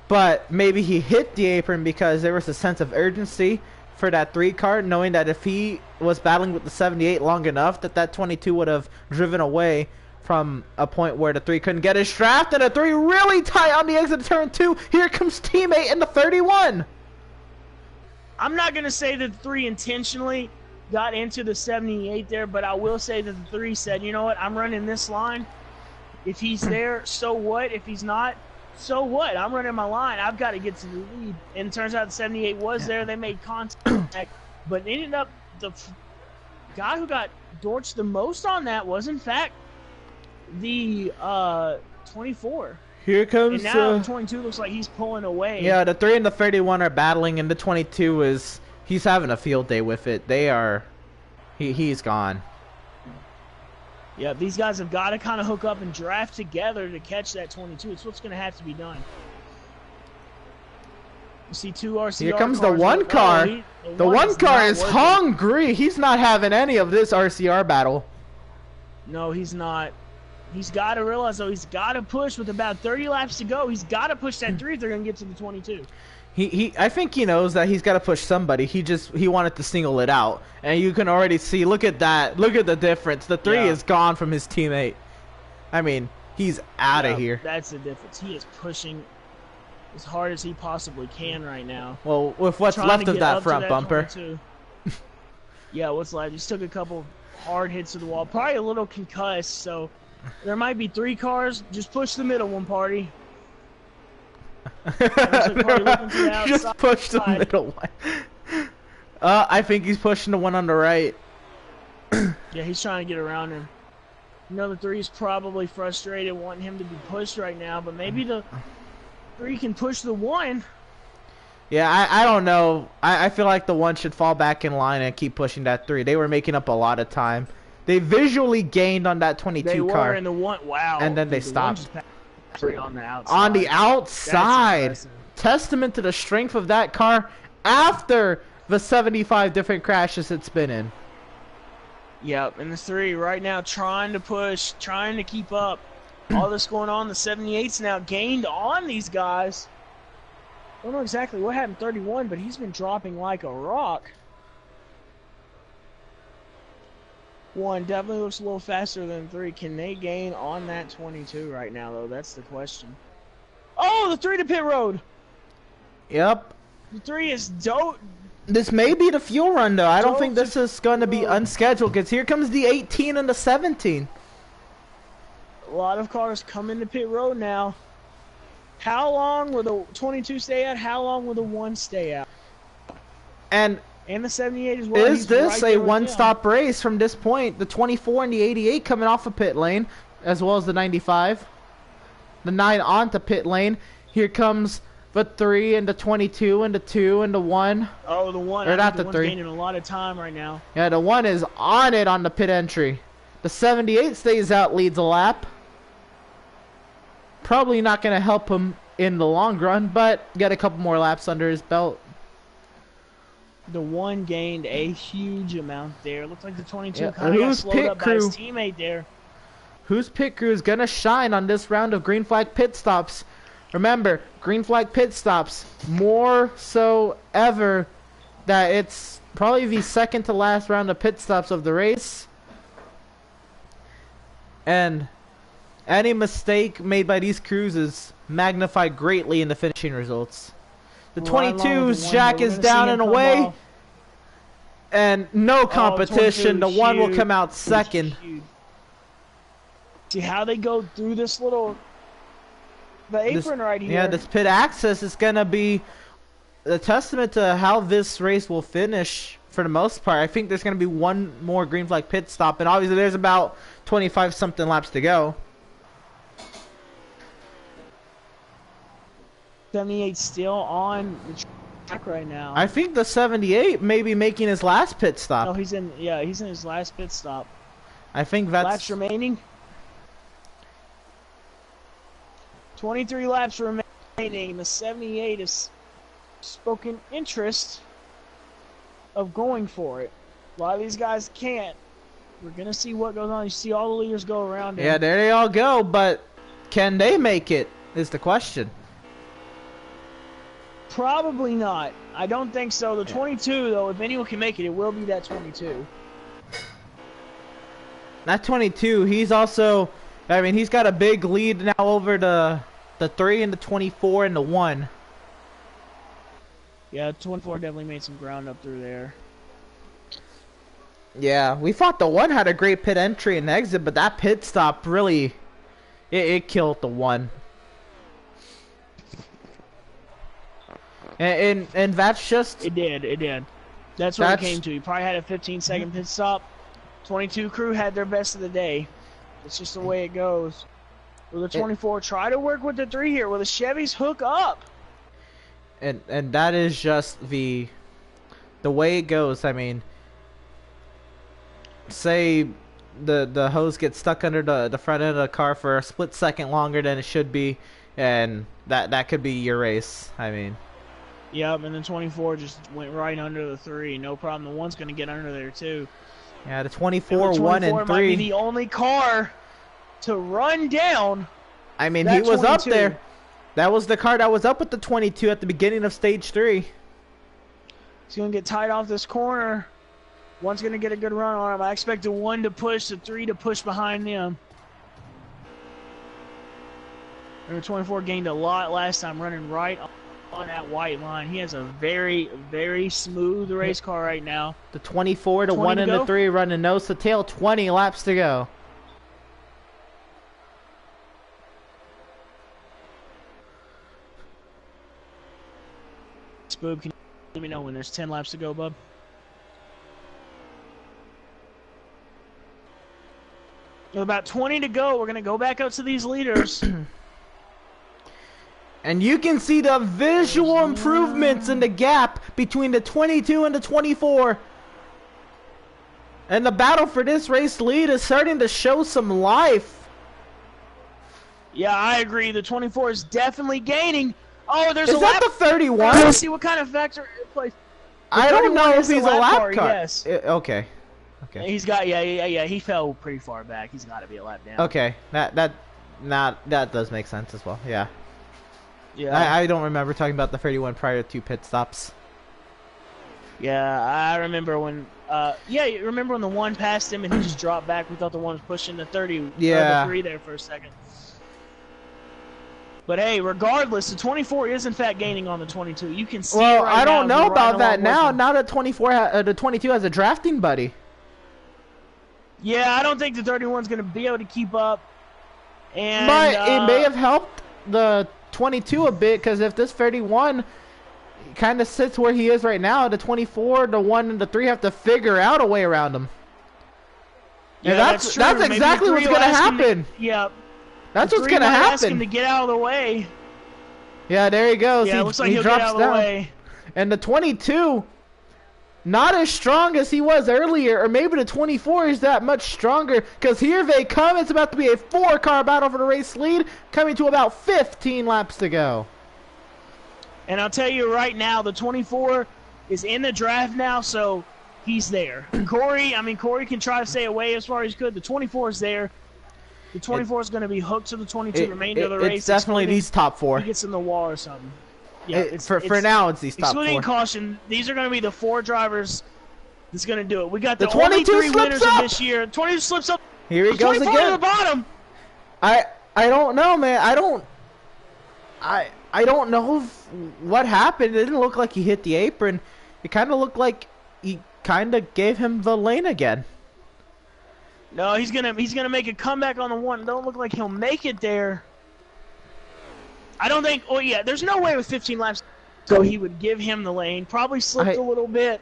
but maybe he hit the apron because there was a sense of urgency for that 3 car, knowing that if he was battling with the 78 long enough, that 22 would have driven away from a point where the 3 couldn't get his draft, and the 3 really tight on the exit of turn 2. Here comes teammate in the 31. I'm not going to say that the 3 intentionally got into the 78 there, but I will say that the 3 said, you know what, I'm running this line. If he's there, so what? If he's not, so what? I'm running my line. I've got to get to the lead. And it turns out the 78 was there. They made contact, but ended up the guy who got dorched the most on that was, in fact, the 24. Here comes. And now the 22 looks like he's pulling away. Yeah, the 3 and the 31 are battling, and the 22 he's having a field day with it. They are. He's gone. Yeah, these guys have got to kind of hook up and draft together to catch that 22. It's what's going to have to be done. You see 2 RCR Here comes cars. the 1 car. The 1 car is hungry. He's not having any of this RCR battle. No, he's not. He's got to realize, though, he's got to push with about 30 laps to go. He's got to push that 3 if they're going to get to the 22. I think he knows that he's got to push somebody. He wanted to single it out, and you can already see. Look at that. Look at the difference. The 3 is gone from his teammate. I mean, he's out of here. That's the difference. He is pushing as hard as he possibly can right now. Well, with what's left of that front bumper. Yeah, what's left? He took a couple hard hits to the wall. Probably a little concussed, so there might be 3 cars. Just push the middle one, party. Just push the middle one. I think he's pushing the one on the right. Yeah, he's trying to get around him. You know, the 3 is probably frustrated, wanting him to be pushed right now, but maybe the 3 can push the 1. Yeah, I don't know. I feel like the 1 should fall back in line and keep pushing that 3. They were making up a lot of time. They visually gained on that 22 they car. Were in the 1. Wow. And then they stopped. On the outside. On the outside. Testament to the strength of that car after the 75 different crashes it's been in. Yep, and the 3 right now trying to push, trying to keep up. All this going on, the 78's now gained on these guys. Don't know exactly what happened 31, but he's been dropping like a rock. 1 definitely looks a little faster than 3. Can they gain on that 22 right now, though? That's the question. Oh, the 3 to pit road. Yep. The 3 is dope. This may be the fuel run, though. I don't think this is going to be unscheduled, because here comes the 18 and the 17. A lot of cars come into pit road now. How long will the 22 stay out? How long will the 1 stay out? And the 78 as well. Is this a one-stop race from this point? The 24 and the 88 coming off of pit lane, as well as the 95. The 9 onto pit lane. Here comes the 3 and the 22 and the 2 and the 1. Oh, the 1. Or not the 3. 3. Gaining a lot of time right now. Yeah, the 1 is on it on the pit entry. The 78 stays out, leads a lap. Probably not going to help him in the long run, but get a couple more laps under his belt. The 1 gained a huge amount there. Looks like the 22 kind of got slowed up by his teammate there. Whose pit crew is going to shine on this round of green flag pit stops? Remember, green flag pit stops, more so ever that it's probably the second to last round of pit stops of the race. And any mistake made by these crews is magnified greatly in the finishing results. The 22's jack is down and away. And no competition. The 1 will come out second. See how they go through this little... The apron right here. Yeah, this pit access is going to be a testament to how this race will finish for the most part. I think there's going to be 1 more green flag pit stop. And obviously there's about 25-something laps to go. 78 still on the track right now. I think the 78 may be making his last pit stop. No, he's in his last pit stop. I think that's... Laps remaining. 23 laps remaining. The 78 has spoken interest of going for it. A lot of these guys can't. We're going to see what goes on. You see all the leaders go around him. Yeah, there they all go, but can they make it is the question. Probably not. I don't think so. The 22, though, if anyone can make it, it will be that 22. That 22, he's also... I mean, he's got a big lead now over the 3 and the 24 and the 1. Yeah, 24 definitely made some ground up through there. Yeah, we thought the one had a great pit entry and exit, but that pit stop really, it killed the one. And that's just... It did. That's what it came to. He probably had a 15-second pit stop. 22 crew had their best of the day. It's just the way it goes. Will the 24 try to work with the 3 here? Will the Chevys hook up? And that is just the way it goes. I mean, say the hose gets stuck under the front end of the car for a split second longer than it should be, and that could be your race. I mean, yep, and then 24 just went right under the 3. No problem. The 1's going to get under there too. Yeah, the 24, 1 and 3 might be the only car to run down. I mean, he was 22. up there. That was the car that was up with the 22 at the beginning of stage 3. He's going to get tied off this corner. 1's going to get a good run on him. I expect the 1 to push, the 3 to push behind them. Number 24 gained a lot last time, running right on that white line. He has a very, very smooth race car right now. The 24, the 1 and the 3 running nose to tail, 20 laps to go. Boob, can you let me know when there's 10 laps to go, bub? With about 20 to go, we're going to go back out to these leaders. And you can see the visual improvements in the gap between the 22 and the 24. And the battle for this race lead is starting to show some life. Yeah, I agree. The 24 is definitely gaining. Oh, there's a Is lap. that the 31? Let's see what kind of factor it plays. I don't know if he's a lap car. Yes. Okay. He's got yeah. He fell pretty far back. He's got to be a lap down. Okay. That does make sense as well. Yeah. Yeah. I don't remember talking about the 31 prior to 2 pit stops. Yeah, I remember when. You remember when the 1 passed him and he just dropped back? We thought the 1 was pushing the 30. Yeah. The 3 there for a second. But hey, regardless, the 24 is in fact gaining on the 22. You can see. Well, it right I don't now know about that now. Now Now that the 22 has a drafting buddy. Yeah, I don't think the 31's going to be able to keep up. And But it may have helped the 22 a bit, because if this 31 kind of sits where he is right now, the 24, the 1, and the 3 have to figure out a way around him. Yeah, and that's exactly what's going to happen. Yeah. That's what's going to happen. Ask him to get out of the way. Yeah, there he goes. Yeah, he, it looks like he he'll drops get out of down. the way. And the 22, not as strong as he was earlier, or maybe the 24 is that much stronger, because here they come. It's about to be a 4-car battle for the race lead, coming to about 15 laps to go. And I'll tell you right now, the 24 is in the draft now, so he's there. Corey can try to stay away as far as he could. The 24 is there. The 24 is going to be hooked to the 22 remainder of the race. It's definitely these top 4. He gets in the wall or something. Yeah, for now, it's these top 4. Excluding caution, these are going to be the 4 drivers that's going to do it. We got the 22 only 3 winners up. of this year. 22 slips up. Here he goes again. To the bottom. I don't know, man. I don't know what happened. It didn't look like he hit the apron. It kind of looked like he kind of gave him the lane again. No, he's gonna make a comeback on the 1. It don't look like he'll make it there. I don't think. Oh yeah, there's no way with 15 laps, so he would give him the lane. Probably slipped a little bit.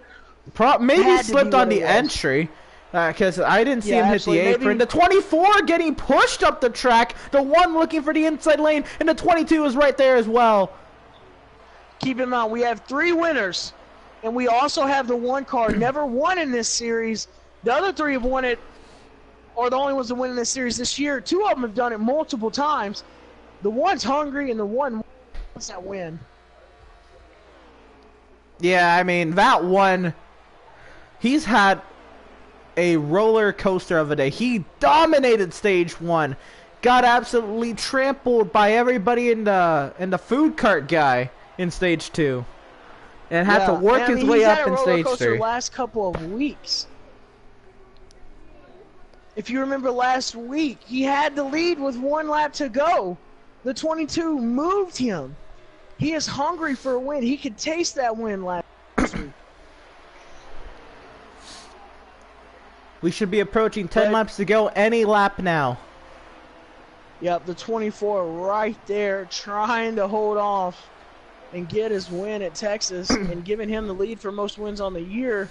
Maybe slipped on the entry, because I didn't see him hit the apron. The 24 getting pushed up the track. The 1 looking for the inside lane, and the 22 is right there as well. Keep in mind, we have 3 winners, and we also have the 1 car never won in this series. The other 3 have won it. Are the only ones that win in this series this year. 2 of them have done it multiple times. The 1's hungry, and the 1 wants that win. Yeah, I mean, that 1, he's had a roller coaster of a day. He dominated stage 1, got absolutely trampled by everybody in the food cart guy in stage 2, and had to work his way up in stage 3. The last couple of weeks. If you remember last week, he had the lead with 1 lap to go. The 22 moved him. He is hungry for a win. He could taste that win last week. We should be approaching 10 laps to go. Any lap now. Yep, the 24 right there trying to hold off and get his win at Texas and giving him the lead for most wins on the year.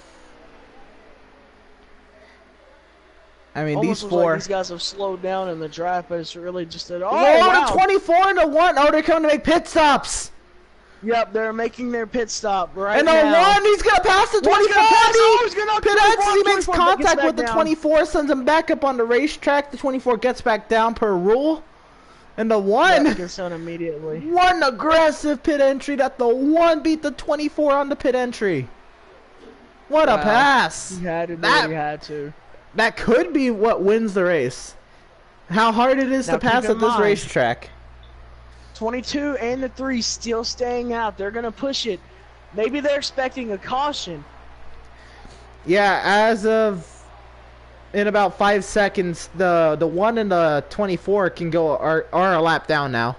I mean, Almost these four. like these guys have slowed down in the draft, but it's really just that. Oh, wow. wow. 24 and a 1. Oh, they're coming to make pit stops. Yep, they're making their pit stop right and now. And the 1, he's going to pass the 24. He's going to pit exit, he makes contact with the 24, sends him back up on the racetrack. The 24 gets back down per rule. And the 1 gets done immediately. One aggressive pit entry that the 1 beat the 24 on the pit entry. What a pass. He had to do what he had to. That could be what wins the race. How hard it is to pass at this racetrack. 22 and the 3 still staying out. They're going to push it. Maybe they're expecting a caution. Yeah, as of in about 5 seconds, the 1 and the 24 can go are a lap down now.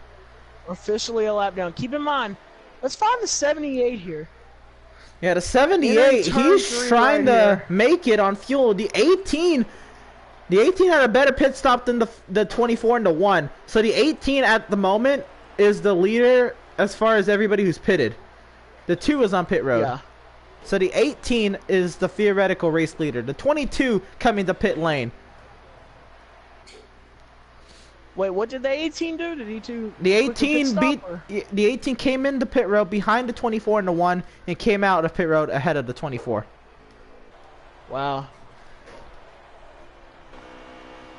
Officially a lap down. Keep in mind, let's find the 78 here. Yeah, the 78, he's trying to make it on fuel. The 18 had a better pit stop than the 24 and the 1. So the 18 at the moment is the leader as far as everybody who's pitted. The 2 is on pit road. Yeah. So the 18 is the theoretical race leader. The 22 coming to pit lane. Wait, what did the 18 do? Did he do? The 18 the 18 came into pit road behind the 24 and the 1 and came out of pit road ahead of the 24. Wow.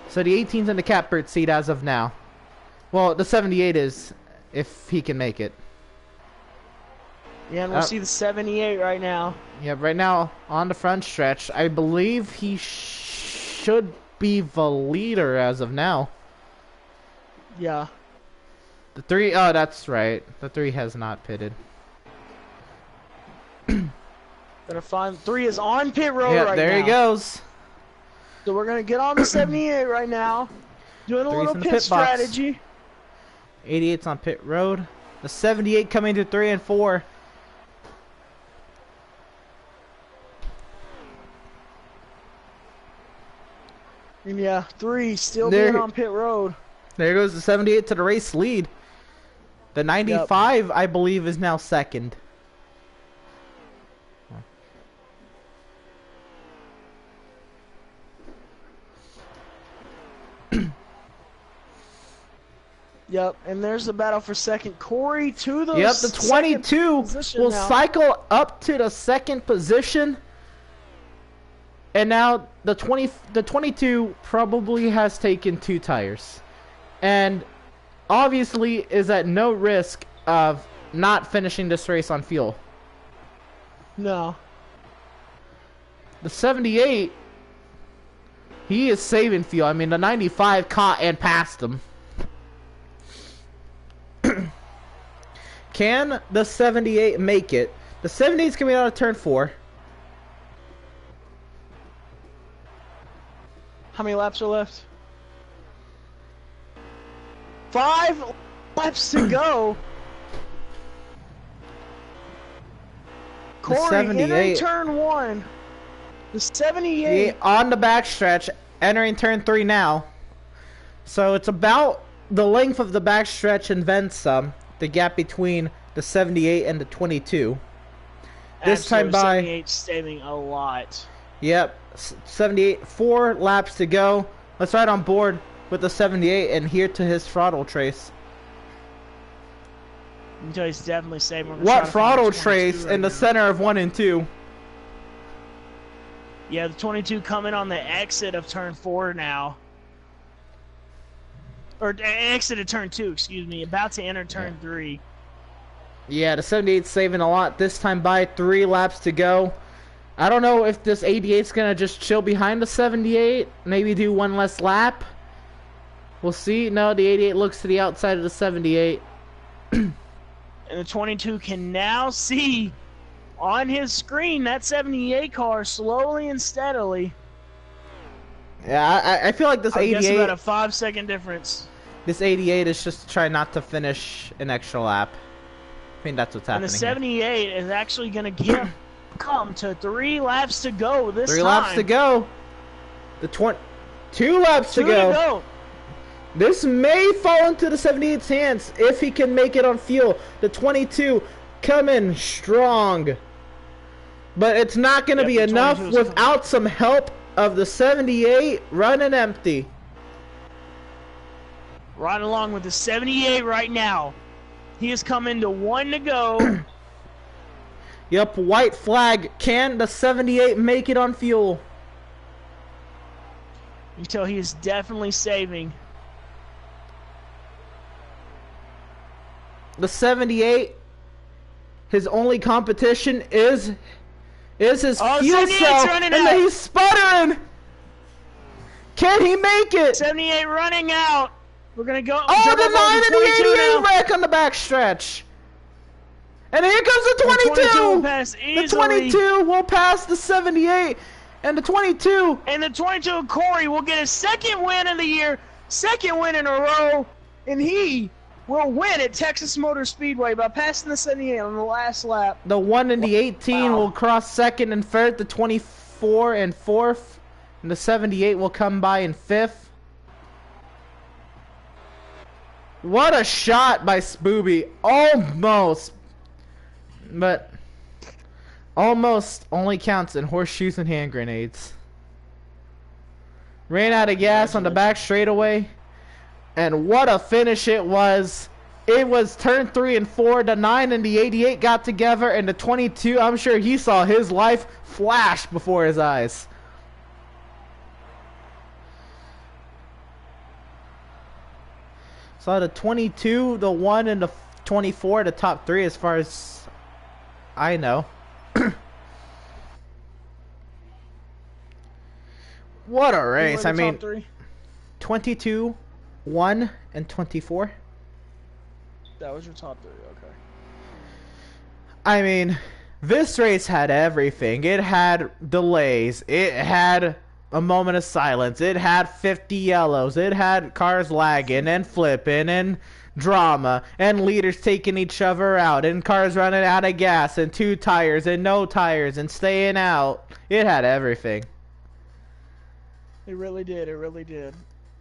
So the 18's in the catbird seat as of now. Well, the 78 is, if he can make it. Yeah, and we'll see the 78 right now. Yeah, right now on the front stretch. I believe he should be the leader as of now. Yeah. The 3, oh, that's right. The 3 has not pitted. Gonna find 3 is on pit road right now. There he goes. So we're gonna get on the 78 right now. Doing a little pit strategy. 88's on pit road. The 78 coming to 3 and 4. And yeah, 3 still being on pit road. There goes the 78 to the race lead. The 95, I believe, is now second. Yep, and there's the battle for second. Corey to the the 22 will cycle up to the second position. And now the 22 probably has taken 2 tires. And obviously is at no risk of not finishing this race on fuel. No. The 78, he is saving fuel. I mean, the 95 caught and passed him. Can the 78 make it? The 78 is coming out of turn 4. How many laps are left? 5 laps to go. Corey entering turn 1. The 78 on the backstretch, entering turn 3 now. So it's about the length of the backstretch and then some. The gap between the 78 and the 22. This time by 78 saving a lot. Yep, 78, 4 laps to go. Let's ride on board with the 78 and here to his throttle trace. Until he's definitely saving. What throttle trace in the center of 1 and 2? Yeah, the 22 coming on the exit of turn 4 now. Or exit of turn 2, excuse me. About to enter turn 3. Yeah, the 78's saving a lot. This time by 3 laps to go. I don't know if this 88's going to just chill behind the 78. Maybe do 1 less lap. We'll see. No, the 88 looks to the outside of the 78. And the 22 can now see on his screen that 78 car slowly and steadily. Yeah, I feel like this 88... I guess about a 5-second difference. This 88 is just trying not to finish an extra lap. mean, that's what's And happening the here. 78 is actually going to come to 3 laps to go this time. 3 laps to go. The 2 laps to go. This may fall into the 78's hands if he can make it on fuel. The 22 coming strong. But it's not going to be enough without some help of the 78 running empty. Right along with the 78 right now. He is coming to 1 to go. Yep, white flag. Can the 78 make it on fuel? You can tell he is definitely saving. The 78, his only competition is his fuel cell, and then he's sputtering. Can he make it? 78 running out. We're gonna go. Oh, the 9 and the 88 wreck on the backstretch. And here comes the 22. The 22 will pass the 78, and the 22. And the 22 Corey will get his 2nd win of the year, 2nd win in a row, and he will win at Texas Motor Speedway by passing the 78 on the last lap. The 1 and the 18 will cross 2nd and 3rd, the 24 and 4th, and the 78 will come by in 5th. What a shot by Spooby. Almost. But almost only counts in horseshoes and hand grenades. Ran out of gas on the back straightaway. And what a finish it was. It was turn 3 and 4. The 9 and the 88 got together. And the 22, I'm sure he saw his life flash before his eyes. Saw the 22, the 1, and the 24, the top 3 as far as I know. What a race. I mean, 22, 1, and 24. That was your top 3, okay. I mean, this race had everything. It had delays. It had a moment of silence. It had 50 yellows. It had cars lagging and flipping and drama and leaders taking each other out and cars running out of gas and 2 tires and no tires and staying out. It had everything. It really did. It really did.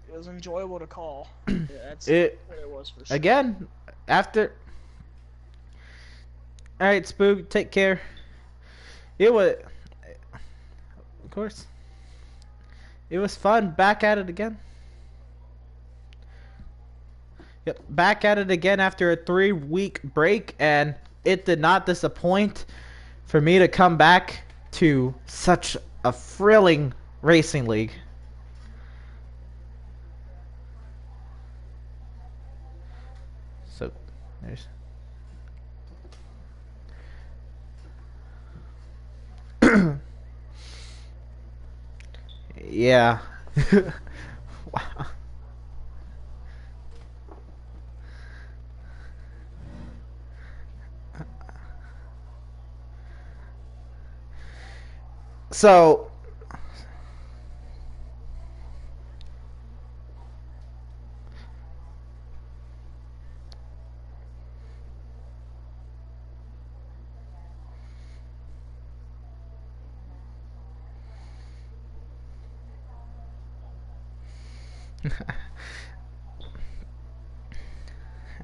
It was enjoyable to call. Yeah, that's what it was for sure. Again, after... Alright, Spook, take care. It was... Of course. It was fun. Back at it again. Yep, back at it again after a 3-week break, and it did not disappoint for me to come back to such a thrilling racing league. So, there's... Yeah. Wow. So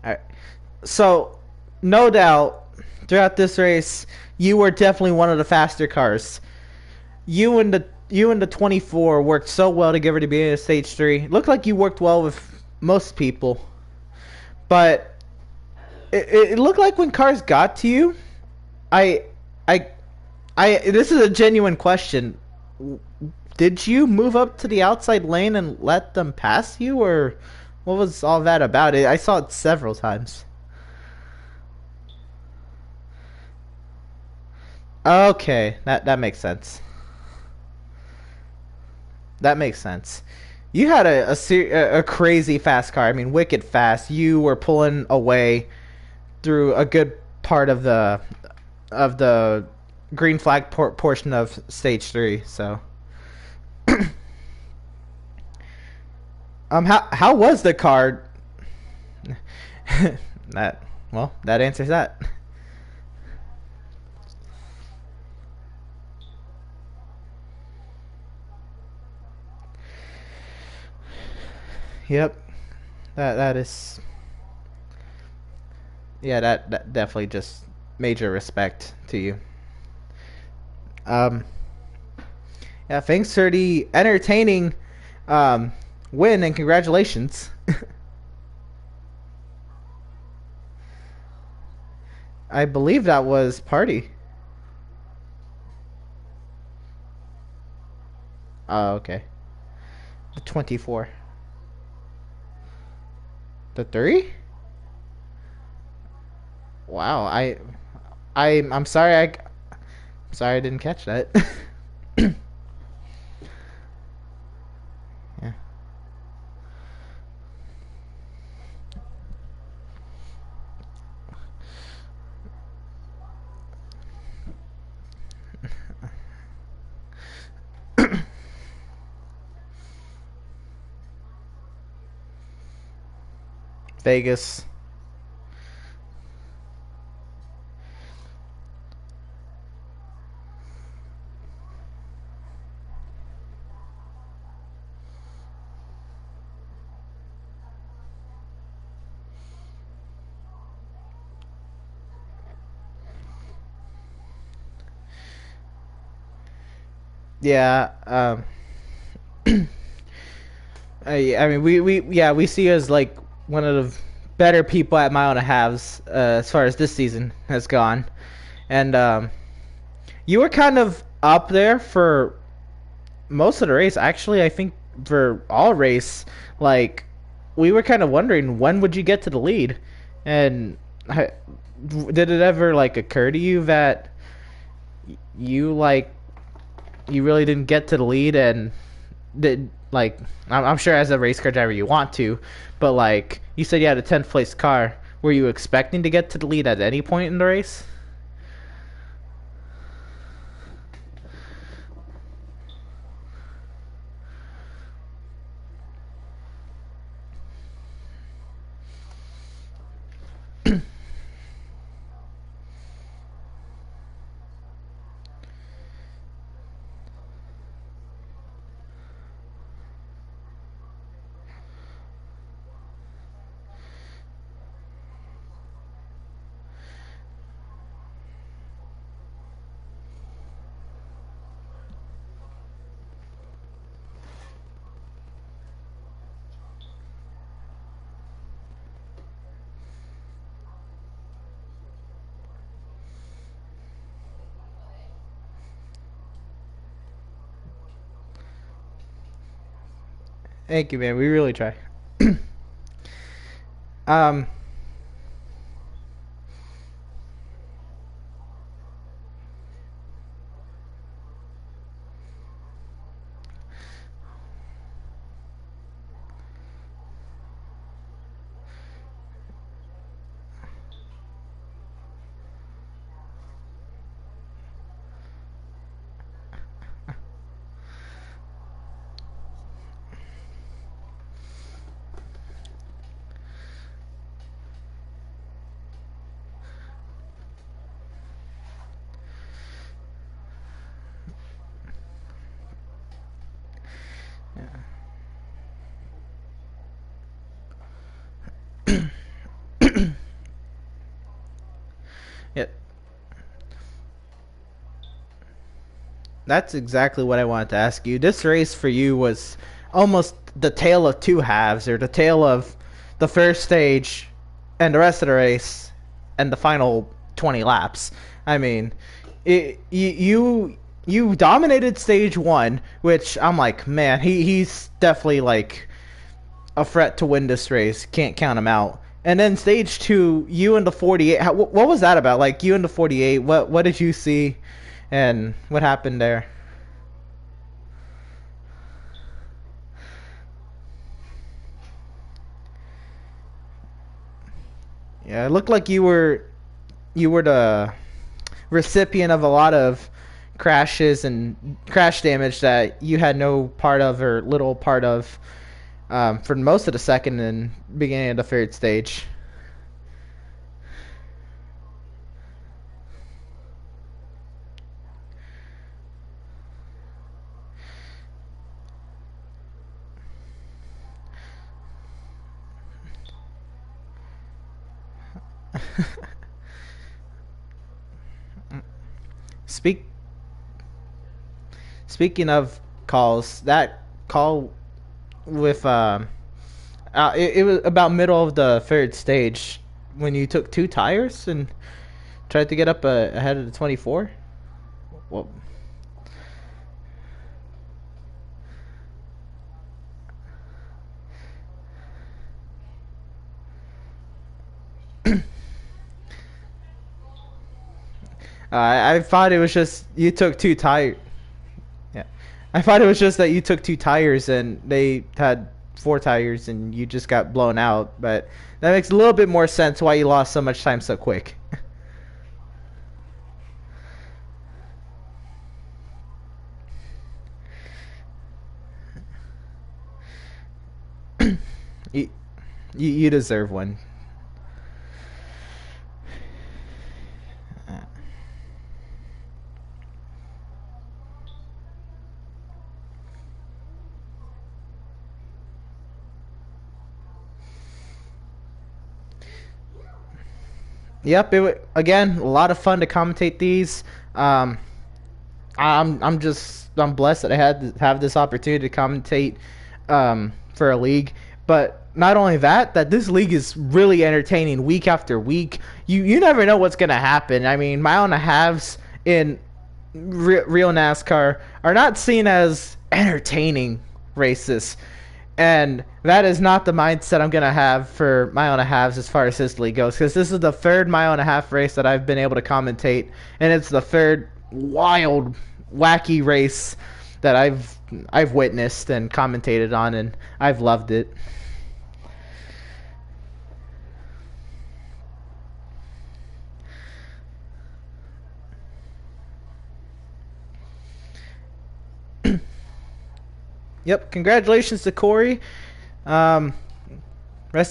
Alright. So, no doubt, throughout this race, you were definitely one of the faster cars. You and the 24 worked so well together to be in stage 3. Looked like you worked well with most people, but it looked like when cars got to you, this is a genuine question. Did you move up to the outside lane and let them pass you, or what was all that about? I saw it several times. Okay, that makes sense. That makes sense. You had a crazy fast car. I mean, wicked fast. You were pulling away through a good part of the green flag portion of stage 3. So, how was the car? That answers that. Yep. That is. Yeah, that definitely just major respect to you. Um. Yeah. Thanks for the entertaining um win and congratulations. I believe that was party. Oh, okay. The 24. The 3? Wow. I'm sorry. Sorry I didn't catch that. Yeah. Vegas. Yeah. I mean, we see you as like one of the better people at mile and a halves as far as this season has gone, and you were kind of up there for most of the race. Actually, I think for all race, like we were kind of wondering when would you get to the lead, and did it ever like occur to you that you like you really didn't get to the lead and did like I'm sure as a race car driver you want to, but like you said you had a 10th place car. Were you expecting to get to the lead at any point in the race? Thank you, man. We really try. um yeah, that's exactly what I wanted to ask you. This race for you was almost the tale of two halves, or the tale of the first stage and the rest of the race and the final 20 laps. I mean, you dominated stage 1, which I'm like, man, he's definitely like a threat to win this race. Can't count him out. And then stage 2, you and the 48. What was that about? Like you and the 48. What did you see, and what happened there? Yeah, it looked like you were the recipient of a lot of crashes and crash damage that you had no part of or little part of for most of the second and beginning of the third stage. Speak. Speaking of calls, that call with it was about middle of the third stage when you took two tires and tried to get up ahead of the 24. Well, I thought it was just you took two tires. Yeah, I thought it was just that you took two tires and they had four tires and you just got blown out. But that makes a little bit more sense why you lost so much time so quick. you, you deserve one. Yep, again a lot of fun to commentate these. I'm blessed that I had to have this opportunity to commentate for a league. But not only that this league is really entertaining week after week. You never know what's gonna happen. I mean, mile and a halves in real NASCAR are not seen as entertaining races. And that is not the mindset I'm going to have for mile and a halves as far as this league goes. Because this is the third mile and a half race that I've been able to commentate. And it's the third wild, wacky race that I've witnessed and commentated on. And I've loved it. Yep, congratulations to Corey. Rest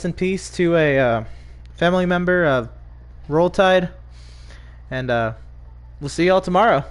in peace to a family member of Roll Tide. And we'll see y'all tomorrow.